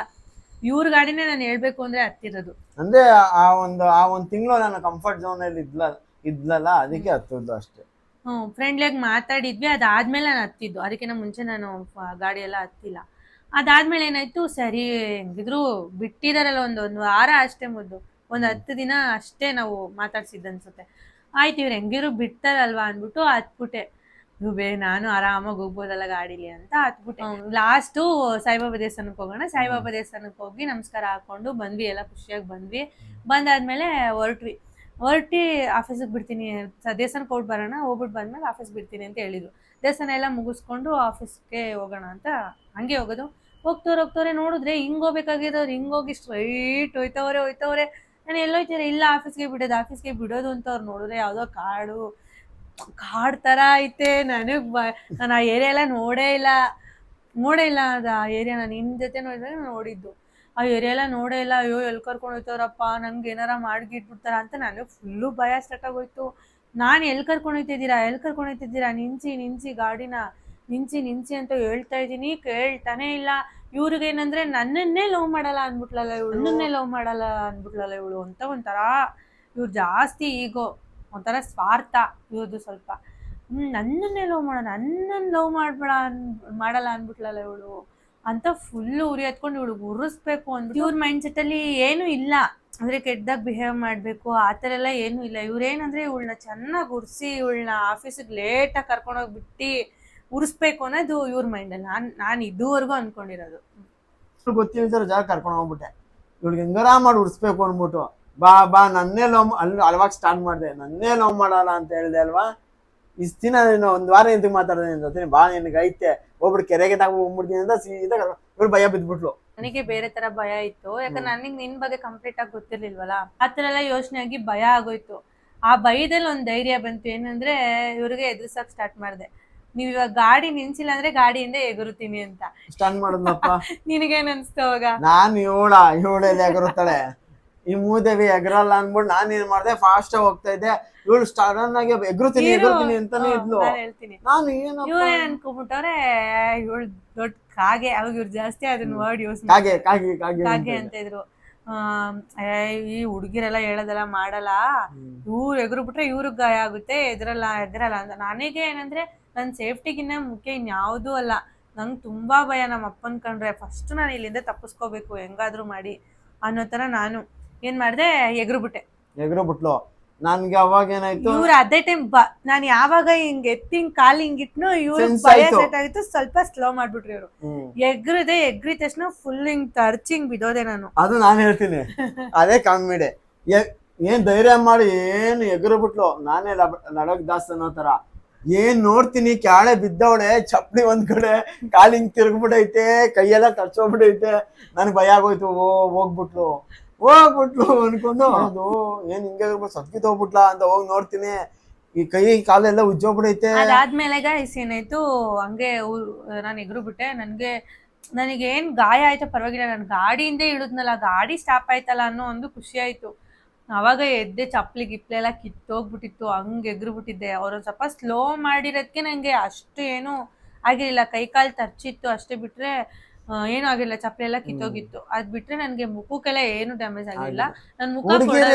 ಇವ್ರ ಗಾಡಿನೇ ನಾನು ಹೇಳ್ಬೇಕು ಅಂದರೆ ಹತ್ತಿರೋದು. ಅಂದರೆ ಆ ಒಂದು ತಿಂಗಳು ನಾನು ಕಂಫರ್ಟ್ ಝೋನಲ್ಲಿ ಇದ್ಲಲ್ಲ, ಅದಕ್ಕೆ ಹತ್ತೋದು ಅಷ್ಟೇ. ಫ್ರೆಂಡ್ಲಿಯಾಗಿ ಮಾತಾಡಿದ್ವಿ. ಅದಾದ್ಮೇಲೆ ನಾನು ಹತ್ತಿದ್ದು, ಅದಕ್ಕಿಂತ ಮುಂಚೆ ನಾನು ಗಾಡಿ ಎಲ್ಲ ಹತ್ತಿಲ್ಲ. ಅದಾದ್ಮೇಲೆ ಏನಾಯ್ತು, ಸರಿ ಹೆಂಗಿದ್ರು ಬಿಟ್ಟಿದಾರಲ್ಲ, ಒಂದು ವಾರ ಅಷ್ಟೇ ಮುದ್ದು, ಒಂದ್ 10 ದಿನ ಅಷ್ಟೇ ನಾವು ಮಾತಾಡ್ಸಿದ್ದು ಅನ್ಸುತ್ತೆ. ಆಯ್ತು ಇವ್ರು ಹೆಂಗಿರು ಬಿಡ್ತಾರಲ್ವಾ ಅಂದ್ಬಿಟ್ಟು ಹತ್ಬಿಟ್ಟೆ. ನಾನು ಆರಾಮಾಗಿ ಹೋಗ್ಬೋದಲ್ಲ ಗಾಡಿಲಿ ಅಂತ ಹತ್ಬಿಟ್ಟೆ. ಲಾಸ್ಟು ಸಾಯಿಬಾಬಾ ದೇವಸ್ಥಾನಕ್ಕೆ ಹೋಗೋಣ, ಸಾಯಿಬಾಬಾ ದೇವಸ್ಥಾನಕ್ಕೆ ಹೋಗಿ ನಮಸ್ಕಾರ ಹಾಕೊಂಡು ಬಂದ್ವಿ, ಎಲ್ಲ ಖುಷಿಯಾಗಿ ಬಂದ್ವಿ. ಬಂದಾದ್ಮೇಲೆ ಹೊರಟಿ ಆಫೀಸಿಗೆ ಬಿಡ್ತೀನಿ, ದೇವಸ್ಥಾನಕ್ಕೆ ಹೋಗಿ ಬರೋಣ, ಹೋಗ್ಬಿಟ್ಟು ಬಂದ್ಮೇಲೆ ಆಫೀಸ್ ಬಿಡ್ತೀನಿ ಅಂತ ಹೇಳಿದ್ರು. ದೇವಸ್ಥಾನ ಎಲ್ಲ ಮುಗಿಸ್ಕೊಂಡು ಆಫೀಸ್ಗೆ ಹೋಗೋಣ ಅಂತ ಹಂಗೆ ಹೋಗೋದು. ಹೋಗ್ತವ್ರೆ ನೋಡಿದ್ರೆ ಹಿಂಗ್ ಹೋಗ್ಬೇಕಾಗಿದ್ದವ್ರು ಹಿಂಗ್ ಹೋಗಿ ಸ್ಟ್ರೈಟ್ ಹೋಯ್ತವ್ರೆ. ನಾನು ಎಲ್ಲೋಯ್ತೀರ, ಇಲ್ಲ ಆಫೀಸ್ಗೆ ಬಿಡೋದು ಅಂತ ಅವ್ರು ನೋಡಿದ್ರೆ ಯಾವುದೋ ಕಾಡ್ ತರ ಐತೆ. ನಾನು ಆ ಏರಿಯಾ ಎಲ್ಲ ನೋಡೇ ಇಲ್ಲ ಅದು ಆ ಏರಿಯಾ. ನಾನು ನಿನ್ ಜೊತೆ ನೋಡಿದ್ದು ಆ ಏರಿಯಾ ಎಲ್ಲ ನೋಡೇ ಇಲ್ಲ. ಅಯ್ಯೋ ಎಲ್ಲಿ ಕರ್ಕೊಂಡು ಹೋಯ್ತವ್ರಪ್ಪ, ನಂಗೆ ಏನಾರ ಮಾಡ್ಗಿಟ್ಬಿಡ್ತಾರ ಅಂತ ನನಗೆ ಫುಲ್ಲು ಭಯ ಸ್ಟಾರ್ಟ್ ಆಗೋಯ್ತು. ನಾನು ಎಲ್ಲಿ ಕರ್ಕೊಂಡು ಹೋಯ್ತಿದ್ದೀರಾ, ನಿಂಚಿ ಗಾಡಿನ ನಿಂಚಿ ಅಂತ ಹೇಳ್ತಾ ಇದ್ದೀನಿ, ಕೇಳ್ತಾನೆ ಇಲ್ಲ. ಇವ್ರಿಗೇನಂದ್ರೆ ನನ್ನನ್ನೇ ಲವ್ ಮಾಡಲ್ಲ ಅಂದ್ಬಿಟ್ಲಲ್ಲ ಇವಳು ಅಂತ ಒಂಥರ ಇವ್ರು ಜಾಸ್ತಿ ಈಗೋ, ಒಂಥರ ಸ್ವಾರ್ಥ ಇವ್ರದ್ದು ಸ್ವಲ್ಪ. ನನ್ನನ್ನೇ ಲವ್ ಮಾಡಲ್ಲ ಅಂದ್ಬಿಟ್ಲಲ್ಲ ಇವಳು ಅಂತ ಫುಲ್ಲು ಉರಿ ಹತ್ಕೊಂಡು ಇವಳು ಉರಿಸ್ಬೇಕು ಅಂದ್ಬಿಟ್ಟು. ಇವ್ರ ಮೈಂಡ್ ಸೆಟ್ ಅಲ್ಲಿ ಏನು ಇಲ್ಲ ಅಂದ್ರೆ ಕೆಟ್ಟದಾಗ ಬಿಹೇವ್ ಮಾಡ್ಬೇಕು ಆ ಥರ ಎಲ್ಲ ಏನೂ ಇಲ್ಲ. ಇವ್ರೇನಂದ್ರೆ ಇವಳನ್ನ ಚೆನ್ನಾಗಿ ಉರ್ಸಿ ಇವಳನ್ನ ಆಫೀಸಿಗೆ ಲೇಟಾಗಿ ಕರ್ಕೊಂಡೋಗ್ಬಿಟ್ಟು ಉರಿಸ್ಬೇಕು ಅನ್ನೋದು ಇವ್ರ ಮೈಂಡಲ್ಲಿ. ನಾನು ಇದುವರೆಗೂ ಅನ್ಕೊಂಡಿರೋದು. ಗೊತ್ತಿಲ್ದಿರೋ ಜಾಗ ಕರ್ಕೊಂಡು ಹೋಗ್ಬಿಟ್ಟೆ, ಇವಳಿಗೆ ಹೆಂಗಾರ ಮಾಡಿ ಉರ್ಸ್ಬೇಕು ಅಂದ್ಬಿಟ್ಟು. ಬಾ ನನ್ನೇ ಲವ್ ಅಲ್ವಾಗ ಸ್ಟಾರ್ಟ್ ಮಾಡಿದೆ, ನನ್ನೇ ಲವ್ ಮಾಡಲ್ಲ ಅಂತ ಹೇಳಿದೆ ಅಲ್ವಾ. ಇಷ್ಟು ದಿನ ನೀನು ಒಂದು ವಾರ ಎಂತ ಮಾತಾಡಿದೆ ನಿನ್ ಜೊತೆ, ಬಾ ನಿನಗೆ ಐತೆ ಹೋಗ್ಬಿಟ್ಟು ಕೆರೆಗೆ ಹೋಗ್ಬಿಡ್ತೀನಿ ಅಂತ ಸೀದಾ ಇವ್ರು ಭಯ ಬಿದ್ಬಿಟ್ಲು. ನನಗೆ ಬೇರೆ ತರ ಭಯ ಇತ್ತು, ಯಾಕಂದ್ರೆ ನನಗೆ ನಿನ್ ಬಗ್ಗೆ ಕಂಪ್ಲೀಟ್ ಆಗಿ ಗೊತ್ತಿರ್ಲಿಲ್ವಲ್ಲ. ಆ ತರ ಎಲ್ಲ ಯೋಚನೆ ಆಗಿ ಭಯ ಆಗೋಯ್ತು. ಆ ಭಯದಲ್ಲಿ ಒಂದ್ ಧೈರ್ಯ ಬಂತು, ಏನಂದ್ರೆ ಇವ್ರಿಗೆ ಎದುರ್ಸಕ್ ಸ್ಟಾರ್ಟ್ ಮಾಡಿದೆ. ನೀವ್ ಇವಾಗ ಗಾಡಿ ನಿಲ್ಸಿಲ್ಲ ಅಂದ್ರೆ ಗಾಡಿಯಿಂದ ಎಗರುತ್ತೀನಿ ಅಂತ ಸ್ಟಾರ್ಟ್ ಮಾಡಿದ್ನಪ್ಪ. ನಿನಗೇನ್ ಅನ್ಸ್ತು ಅವಾಗ? ನಾನು ಇವಳೆಲ್ಲ ಎಗರುತ್ತಾಳೆ, ಈ ಮೂದೇವಿ ಎಗರಲ್ಲ ಅನ್ಬಿಟ್ಟು ನಾನು ಏನ್ ಮಾಡ್ದೆ, ಫಾಸ್ಟ್ ಆಗಿ ಹೋಗ್ತಾ ಇದ್ದೆ. ಇವಳು ಸಡನ್ ಆಗಿ ಎಗರುತ್ತೀನಿ ಅಂತಾನೆ ಇದ್ಲು. ನಾನು ಇವ್ರು ಏನ್ ಅನ್ಕೊಂಡ್ಬಿಟ್ಟವ್ರೆ, ಇವಳು ದೊಡ್ಡ ಕಾಗೆ. ಅವಾಗ ಇವ್ರು ಜಾಸ್ತಿ ಅದನ್ನ ವರ್ಡ್ ಯೂಸ್ ಕಾಗೆ ಅಂತ ಇದ್ರು. ಈ ಹುಡುಗಿರೆಲ್ಲ ಹೇಳೋದೆಲ್ಲ ಮಾಡಲ್ಲ, ಇವ್ರು ಎಗರು ಬಿಟ್ರೆ ಇವ್ರಿಗೆ ಗಾಯ ಆಗುತ್ತೆ, ಎಗರಲ್ಲ ಅಂತ. ನನಗೆ ಏನಂದ್ರೆ ನನ್ನ ಸೇಫ್ಟಿಗಿನ್ನ ಮುಖ್ಯ ಇನ್ಯಾವುದೂ ಅಲ್ಲ. ನಂಗೆ ತುಂಬಾ ಭಯ ನಮ್ಮ ಅಪ್ಪನ್ ಕಂಡ್ರೆ. ಫಸ್ಟ್ ನಾನು ಇಲ್ಲಿಂದ ತಪ್ಪಿಸ್ಕೋಬೇಕು ಹೆಂಗಾದ್ರೂ ಮಾಡಿ ಅನ್ನೋ ತರ ನಾನು ಏನ್ ಮಾಡ್ದೆ, ಎಗರು ಬಿಟ್ಲು. ನನ್ಗೆ ಅವಾಗ ಏನಾಯ್ತು, ಇವ್ರು ಅದೇ ಟೈಮ್ ನಾನು ಯಾವಾಗ ಹಿಂಗ್ ಎತ್ತಿ ಕಾಲ್ ಹಿಂಗಿಟ್ನು ಇವ್ರು ಭಯ ಸೆಟ್ ಆಗಿತ್ತು, ಸ್ವಲ್ಪ ಸ್ಲೋ ಮಾಡ್ಬಿಟ್ರಿ ಇವ್ರು. ಎಗ್ರಿದ ತಕ್ಷಣ ಫುಲ್ ಹಿಂಗ್ ತರ್ಚಿಂಗ್ ಬಿದೋದೆ ನಾನು. ಅದು ನಾನು ಹೇಳ್ತೀನಿ, ಅದೇ ಕಾಮಿಡಿ. ಏನ್ ಧೈರ್ಯ ಮಾಡಿ ಏನ್ ಎಗರು ಬಿಟ್ಲು, ನಾನೇ ಲಡಕ್ ದಾಸ್ ಅನ್ನೋ ತರ. ಏನ್ ನೋಡ್ತೀನಿ, ಕ್ಯಾಳೆ ಬಿದ್ದವಳೆ, ಚಪ್ಪಲಿ ಒಂದ್ ಕಡೆ, ಕಾಲ್ ಹಿಂಗ್ ತಿರ್ಗ್ಬಿಟ್ಟೈತೆ, ಕೈಯೆಲ್ಲ ಕರ್ಚೋಗ್ಬಿಟ್ಟೈತೆ. ನನ್ಗೆ ಭಯ ಆಗೋಯ್ತು. ಹೋಗ್ಬಿಟ್ಲು ಅನ್ಕೊಂಡು, ಅದು ಏನ್ ಹಿಂಗೆ ಸತ್ಕಿತ್ ಹೋಗ್ಬಿಟ್ಲಾ ಅಂತ ಹೋಗಿ ನೋಡ್ತೀನಿ, ಈ ಕೈ ಕಾಲೆಲ್ಲ ಉಜ್ಜೋಗ್ಬಿಡೈತೆ. ಅದಾದ್ಮೇಲೆ ಗಾಯ್ಸ್ ಏನಾಯ್ತು, ಹಂಗೆ ನಾನು ಎಗರು ಬಿಟ್ಟೆ. ನನಗೇನ್ ಗಾಯ ಆಯ್ತು ಪರವಾಗಿಲ್ಲ, ನನ್ ಗಾಡಿಯಿಂದ ಇಳಿದ್ನಲ್ಲ, ಗಾಡಿ ಸ್ಟಾಪ್ ಆಯ್ತಲ್ಲ ಅನ್ನೋ ಒಂದು ಖುಷಿ ಆಯ್ತು. ಅವಾಗ ಎದ್ದೆ, ಚಪ್ಪಲಿ ಗಿಪ್ಲೆಲ್ಲ ಕಿತ್ತೋಗ್ಬಿಟ್ಟಿತ್ತು, ಹಂಗೆ ಎಗರು ಬಿಟ್ಟಿದ್ದೆ. ಅವ್ರೊಂದ್ ಸ್ವಲ್ಪ ಸ್ಲೋ ಮಾಡಿರೋದಕ್ಕೆ ನಂಗೆ ಅಷ್ಟು ಏನು ಆಗಿರ್ಲಿಲ್ಲ, ಕೈ ಕಾಲು ತರ್ಚಿತ್ತು ಅಷ್ಟೇ, ಬಿಟ್ರೆ ಏನೂ ಆಗಿಲ್ಲ. ಚಪ್ಪಲಿ ಎಲ್ಲ ಕಿತ್ತೋಗಿತ್ತು. ಅದ್ ಬಿಟ್ರೆ ನನ್ಗೆ ಮುಖಕ್ಕೆಲ್ಲ ಏನು ಡ್ಯಾಮೇಜ್ ಆಗಿಲ್ಲ. ನನ್ ಮುಖ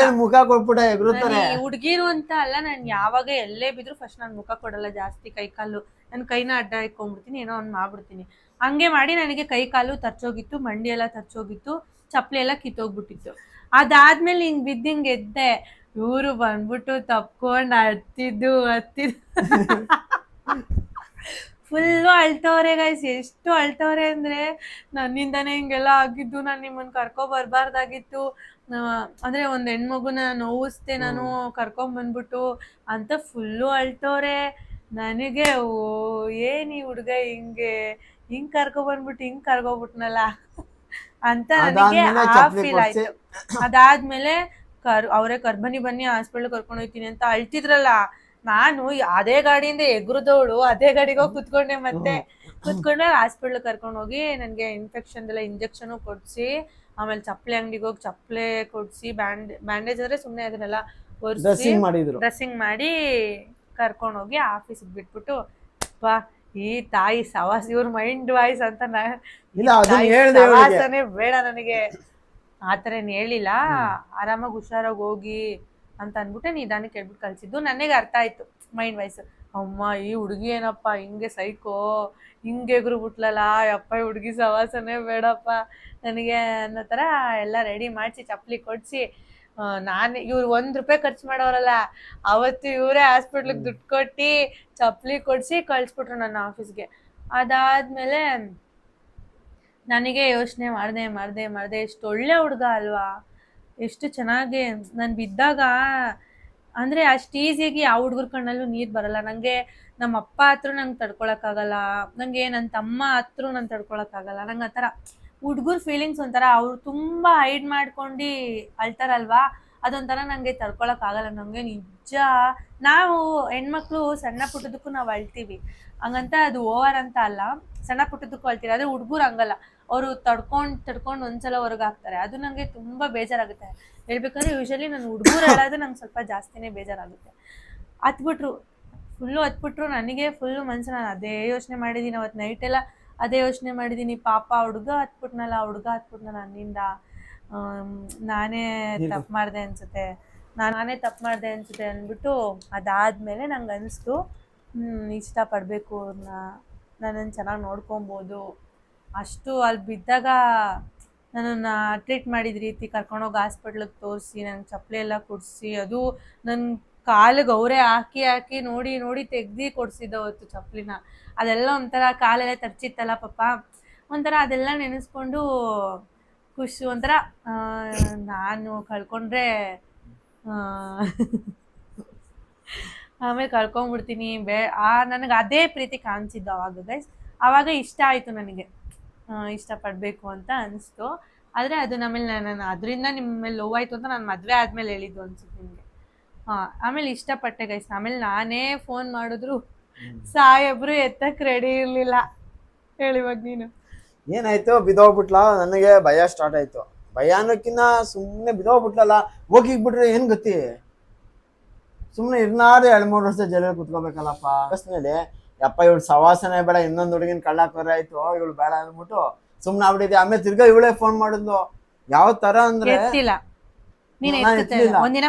ಕೊಟ್ಬಿಟ್ಟೆ ಹುಡ್ಗಿರು ಅಂತ ಅಲ್ಲ, ನಾನು ಯಾವಾಗ ಎಲ್ಲೇ ಬಿದ್ರು ಫಸ್ಟ್ ನಾನು ಮುಖ ಕೊಡಲ್ಲ ಜಾಸ್ತಿ. ಕೈ ಕಾಲು ನನ್ ಕೈನ ಅಡ್ಡ ಇಟ್ಕೊಂಡ್ಬಿಡ್ತೀನಿ, ಏನೋ ಒಂದ್ ಮಾಡ್ಬಿಡ್ತೀನಿ. ಹಂಗೆ ಮಾಡಿ ನನಗೆ ಕೈ ಕಾಲು ತರ್ಚೋಗಿತ್ತು, ಮಂಡಿ ಎಲ್ಲ ತರ್ಚೋಗಿತ್ತು, ಚಪ್ಪಲಿ ಎಲ್ಲ ಕಿತ್ತೋಗ್ಬಿಟ್ಟಿತ್ತು. ಅದಾದ್ಮೇಲೆ ಹಿಂಗ್ ಬಿದ್ದಿಂಗ್ ಎದ್ದೆ, ಇವ್ರು ಬಂದ್ಬಿಟ್ಟು ತಪ್ಕೊಂಡ್ ಹತ್ತಿದ್ದು ಫುಲ್ಲು ಅಳ್ತವ್ರೆ ಗೈಸ್. ಎಷ್ಟು ಅಳ್ತವ್ರೆ ಅಂದ್ರೆ, ನನ್ನಿಂದಾನೇ ಹಿಂಗೆಲ್ಲ ಆಗಿದ್ದು, ನಾನು ನಿಮ್ಮನ್ನ ಕರ್ಕೊಬರ್ಬಾರ್ದಾಗಿತ್ತು, ಅಂದ್ರೆ ಒಂದ್ ಹೆಣ್ಮಗುನ ನೋವಿಸ್ದೆ ನಾನು ಕರ್ಕೊಂಬಂದ್ಬಿಟ್ಟು ಅಂತ ಫುಲ್ಲು ಅಳ್ತವ್ರೆ. ನನಗೆ ಏನ್ ಈ ಹುಡ್ಗ ಹಿಂಗ್ ಕರ್ಕೊಬಂದ್ಬಿಟ್ಟು ಹಿಂಗ್ ಕರ್ಕೊಬಿಟ್ನಲ್ಲ ಅಂತ ನನಗೆ ಆ ಫೀಲ್ ಆಯ್ತು. ಅದಾದ್ಮೇಲೆ ಅವರೇ ಬನ್ನಿ ಹಾಸ್ಪಿಟ್ಲ್ ಕರ್ಕೊಂಡು ಹೋಗ್ತೀನಿ ಅಂತ ಅಳ್ತಿದ್ರಲ್ಲ, ನಾನು ಅದೇ ಗಾಡಿಯಿಂದ ಎಗ್ರದವಳು ಅದೇ ಗಾಡಿಗೆ ಹೋಗಿ ಕುತ್ಕೊಂಡೆ. ಮತ್ತೆ ಕುತ್ಕೊಂಡೆ ಹಾಸ್ಪಿಟ್ಲ್ ಕರ್ಕೊಂಡು ಹೋಗಿ ನನ್ಗೆ ಇನ್ಫೆಕ್ಷನ್ ಎಲ್ಲ ಇಂಜೆಕ್ಷನ್ ಕೊಡ್ಸಿ, ಆಮೇಲೆ ಚಪ್ಪಲಿ ಅಂಗಡಿಗೆ ಹೋಗಿ ಚಪ್ಪಲಿ ಕೊಡ್ಸಿ, ಬ್ಯಾಂಡೇಜ್ ಅಂದ್ರೆ ಸುಮ್ಮನೆ ಅದನ್ನೆಲ್ಲ ಡ್ರೆಸ್ಸಿಂಗ್ ಮಾಡಿ ಕರ್ಕೊಂಡು ಹೋಗಿ ಆಫೀಸಿಗೆ ಬಿಟ್ಬಿಟ್ಟು, ಈ ತಾಯಿ ಸವಾಸ, ಇವ್ರ ಮೈಂಡ್ ವಾಯ್ಸ್ ಅಂತ ಸವಾಸನೆ ಬೇಡ ನನಗೆ ಆತರ ಏನ್ ಹೇಳಿಲ್ಲ. ಆರಾಮಾಗಿ ಹುಷಾರಾಗಿ ಹೋಗಿ ಅಂತ ಅನ್ಬಿಟ್ಟೆ ನಿಧಾನಕ್ಕೆ ಹೇಳ್ಬಿಟ್ಟು ಕಳ್ಸಿದ್ದು. ನನಗೆ ಅರ್ಥ ಆಯ್ತು ಮೈಂಡ್ ವಾಯ್ಸ್. ಅಮ್ಮ, ಈ ಹುಡುಗಿ ಏನಪ್ಪ ಹಿಂಗೆ ಸೈಕೋ, ಹಿಂಗೆ ಎಗ್ರು ಬಿಟ್ಲಲ್ಲ, ಯಪ್ಪ ಈ ಹುಡುಗಿ ಸವಾಸನೆ ಬೇಡಪ್ಪ ನನಗೆ ಅನ್ನೋ ಥರ ಎಲ್ಲ ರೆಡಿ ಮಾಡಿಸಿ ಚಪ್ಪಲಿ ಕೊಡಿಸಿ ನಾನು ಇವ್ರು 1 ರೂಪಾಯಿ ಖರ್ಚು ಮಾಡೋರಲ್ಲ, ಅವತ್ತು ಇವರೇ ಹಾಸ್ಪಿಟ್ಲಿಗೆ ದುಡ್ಡು ಕೊಟ್ಟು ಚಪ್ಪಲಿ ಕೊಡಿಸಿ ಕಳಿಸ್ಬಿಟ್ರು ನನ್ನ ಆಫೀಸ್ಗೆ. ಅದಾದ್ಮೇಲೆ ನನಗೆ ಯೋಚನೆ ಮಾಡಿದೆ, ಎಷ್ಟು ಒಳ್ಳೆ ಹುಡುಗ ಅಲ್ವಾ, ಎಷ್ಟು ಚೆನ್ನಾಗಿ ನಾನು ಬಿದ್ದಾಗ ಅಂದರೆ ಅಷ್ಟು ಈಸಿಯಾಗಿ ಯಾವ ಹುಡುಗರ ಕಣ್ಣಲ್ಲೂ ನೀರು ಬರಲ್ಲ. ನನಗೆ ನಮ್ಮ ಅಪ್ಪ ಹತ್ರ ನಂಗೆ ತಡ್ಕೊಳಕ್ಕಾಗಲ್ಲ, ನನಗೆ ನನ್ನ ತಮ್ಮ ಹತ್ರ ನಾನು ತಡ್ಕೊಳಕ್ಕಾಗಲ್ಲ. ನಂಗೆ ಆ ಥರ ಹುಡುಗರ ಫೀಲಿಂಗ್ಸ್ ಒಂಥರ ಅವ್ರು ತುಂಬ ಹೈಡ್ ಮಾಡ್ಕೊಂಡು ಅಳ್ತಾರಲ್ವಾ, ಅದೊಂಥರ ನನಗೆ ತಡ್ಕೊಳಕ್ಕಾಗಲ್ಲ. ನನಗೆ ನಿಜ, ನಾವು ಹೆಣ್ಮಕ್ಳು ಸಣ್ಣ ಪುಟ್ಟದಕ್ಕೂ ನಾವು ಅಳ್ತೀವಿ, ಹಂಗಂತ ಅದು ಓವರ್ ಅಂತ ಅಲ್ಲ, ಸಣ್ಣ ಪುಟ್ಟದಕ್ಕೂ ಅಳ್ತೀವಿ. ಆದರೆ ಹುಡುಗರು ಹಂಗಲ್ಲ, ಅವರು ತಡ್ಕೊಂಡು ಒಂದ್ಸಲ ಹೊರಗೆ ಹಾಕ್ತಾರೆ. ಅದು ನನಗೆ ತುಂಬ ಬೇಜಾರಾಗುತ್ತೆ ಹೇಳ್ಬೇಕಾದ್ರೆ. ಯೂಶಲಿ ನಾನು ಹುಡುಗರು ಹೇಳೋದು ನಂಗೆ ಸ್ವಲ್ಪ ಜಾಸ್ತಿನೇ ಬೇಜಾರಾಗುತ್ತೆ. ಹತ್ಬಿಟ್ರು ನನಗೆ ಫುಲ್ಲು ಮನಸ್ಸು, ನಾನು ಅದೇ ಯೋಚನೆ ಮಾಡಿದ್ದೀನಿ ಅವತ್ತು ನೈಟೆಲ್ಲ, ಅದೇ ಯೋಚನೆ ಮಾಡಿದ್ದೀನಿ. ಪಾಪ ಹುಡುಗ ಹತ್ಬಿಟ್ನಲ್ಲ ನನ್ನಿಂದ, ನಾನೇ ತಪ್ಪು ಮಾಡಿದೆ ಅನ್ಸುತ್ತೆ ಅಂದ್ಬಿಟ್ಟು ಅದಾದಮೇಲೆ ನಂಗೆ ಅನಿಸ್ತು ಇಷ್ಟಪಡಬೇಕು ಅವ್ರನ್ನ, ನನ್ನನ್ನು ಚೆನ್ನಾಗಿ ನೋಡ್ಕೊಬೋದು. ಅಷ್ಟು ಅಲ್ಲಿ ಬಿದ್ದಾಗ ನನ್ನನ್ನು ಟ್ರೀಟ್ ಮಾಡಿದ ರೀತಿ, ಕರ್ಕೊಂಡೋಗಿ ಹಾಸ್ಪಿಟ್ಲಿಗೆ ತೋರಿಸಿ, ನನಗೆ ಚಪ್ಪಲಿ ಎಲ್ಲ ಕೊಡಿಸಿ, ಅದು ನನ್ನ ಕಾಲಿಗೆ ಅವರೇ ಹಾಕಿ ನೋಡಿ ತೆಗ್ದು ಕೊಡಿಸಿದ್ದು ಅವತ್ತು ಚಪ್ಪಲಿನ. ಅದೆಲ್ಲ ಒಂಥರ ಕಾಲೆಲ್ಲ ತರ್ಚಿತ್ತಲ್ಲ ಪಾಪ, ಒಂಥರ ಅದೆಲ್ಲ ನೆನೆಸ್ಕೊಂಡು ಖುಷಿ, ಒಂಥರ ನಾನು ಕಳ್ಕೊಂಡ್ರೆ ಆಮೇಲೆ ಕಳ್ಕೊಂಡ್ಬಿಡ್ತೀನಿ ನನಗೆ ಅದೇ ಪ್ರೀತಿ ಕಾಣಿಸಿದ್ದು ಅವಾಗ ಗೈಸ್. ಆವಾಗ ಇಷ್ಟ ಆಯಿತು ನನಗೆ, ಇಷ್ಟಪಡಬೇಕು ಅಂತ ಅನಿಸ್ತು. ಆದರೆ ಅದು ನಮ್ಮಲ್ಲಿ ನಾನು ಅದರಿಂದ ನಿಮ್ಮ ಮೇಲೆ ಲವ್ ಆಯಿತು ಅಂತ ನಾನು ಮದುವೆ ಆದಮೇಲೆ ಹೇಳಿದ್ದು ಅನ್ಸುತ್ತೆ ನಿಮಗೆ. ಆಮೇಲೆ ಇಷ್ಟಪಟ್ಟೆ ಗೈಸ್. ಆಮೇಲೆ ನಾನೇ ಫೋನ್ ಮಾಡಿದ್ರು ಸಾಯೊಬ್ರು ಎತ್ತಕ್ಕೆ ರೆಡಿ ಇರಲಿಲ್ಲ. ಹೇಳಿವಾಗ ನೀನು ಏನಾಯ್ತು, ಬಿದ್ದೋಗ್ಬಿಟ್ಲ. ನನಗೆ ಭಯ ಸ್ಟಾರ್ಟ್ ಆಯ್ತು. ಭಯ ಅನ್ನೋಕ್ಕಿಂತ ಸುಮ್ಮನೆ ಬಿದ್ದೋಗ್ಬಿಟ್ಲಲ್ಲ, ಹೋಗಿಬಿಟ್ರೆ ಏನು ಗತಿ, ಸುಮ್ಮನೆ 2-3 ವರ್ಷ ಜೈಲಲ್ಲಿ ಕುತ್ಕೋಬೇಕಲ್ಲಪ್ಪ. ಬಸ್ನಲ್ಲಿ ಯಪ್ಪ ಇವಳು ಸವಾಸನೆ ಬೇಡ, ಇನ್ನೊಂದು ಹುಡುಗಿನ ಕಳ್ಳಾಕೋರೆ ಆಯ್ತು, ಇವಳು ಬೇಡ ಅಂದ್ಬಿಟ್ಟು ಸುಮ್ಮನೆ ಆಗ್ಬಿಟ್ಟಿದ್ದೆ. ಆಮೇಲೆ ತಿರ್ಗಾ ಇವಳೇ ಫೋನ್ ಮಾಡಿದ್ಲು. ಯಾವ ತರ ಅಂದ್ರೆ ಒಂದಿನ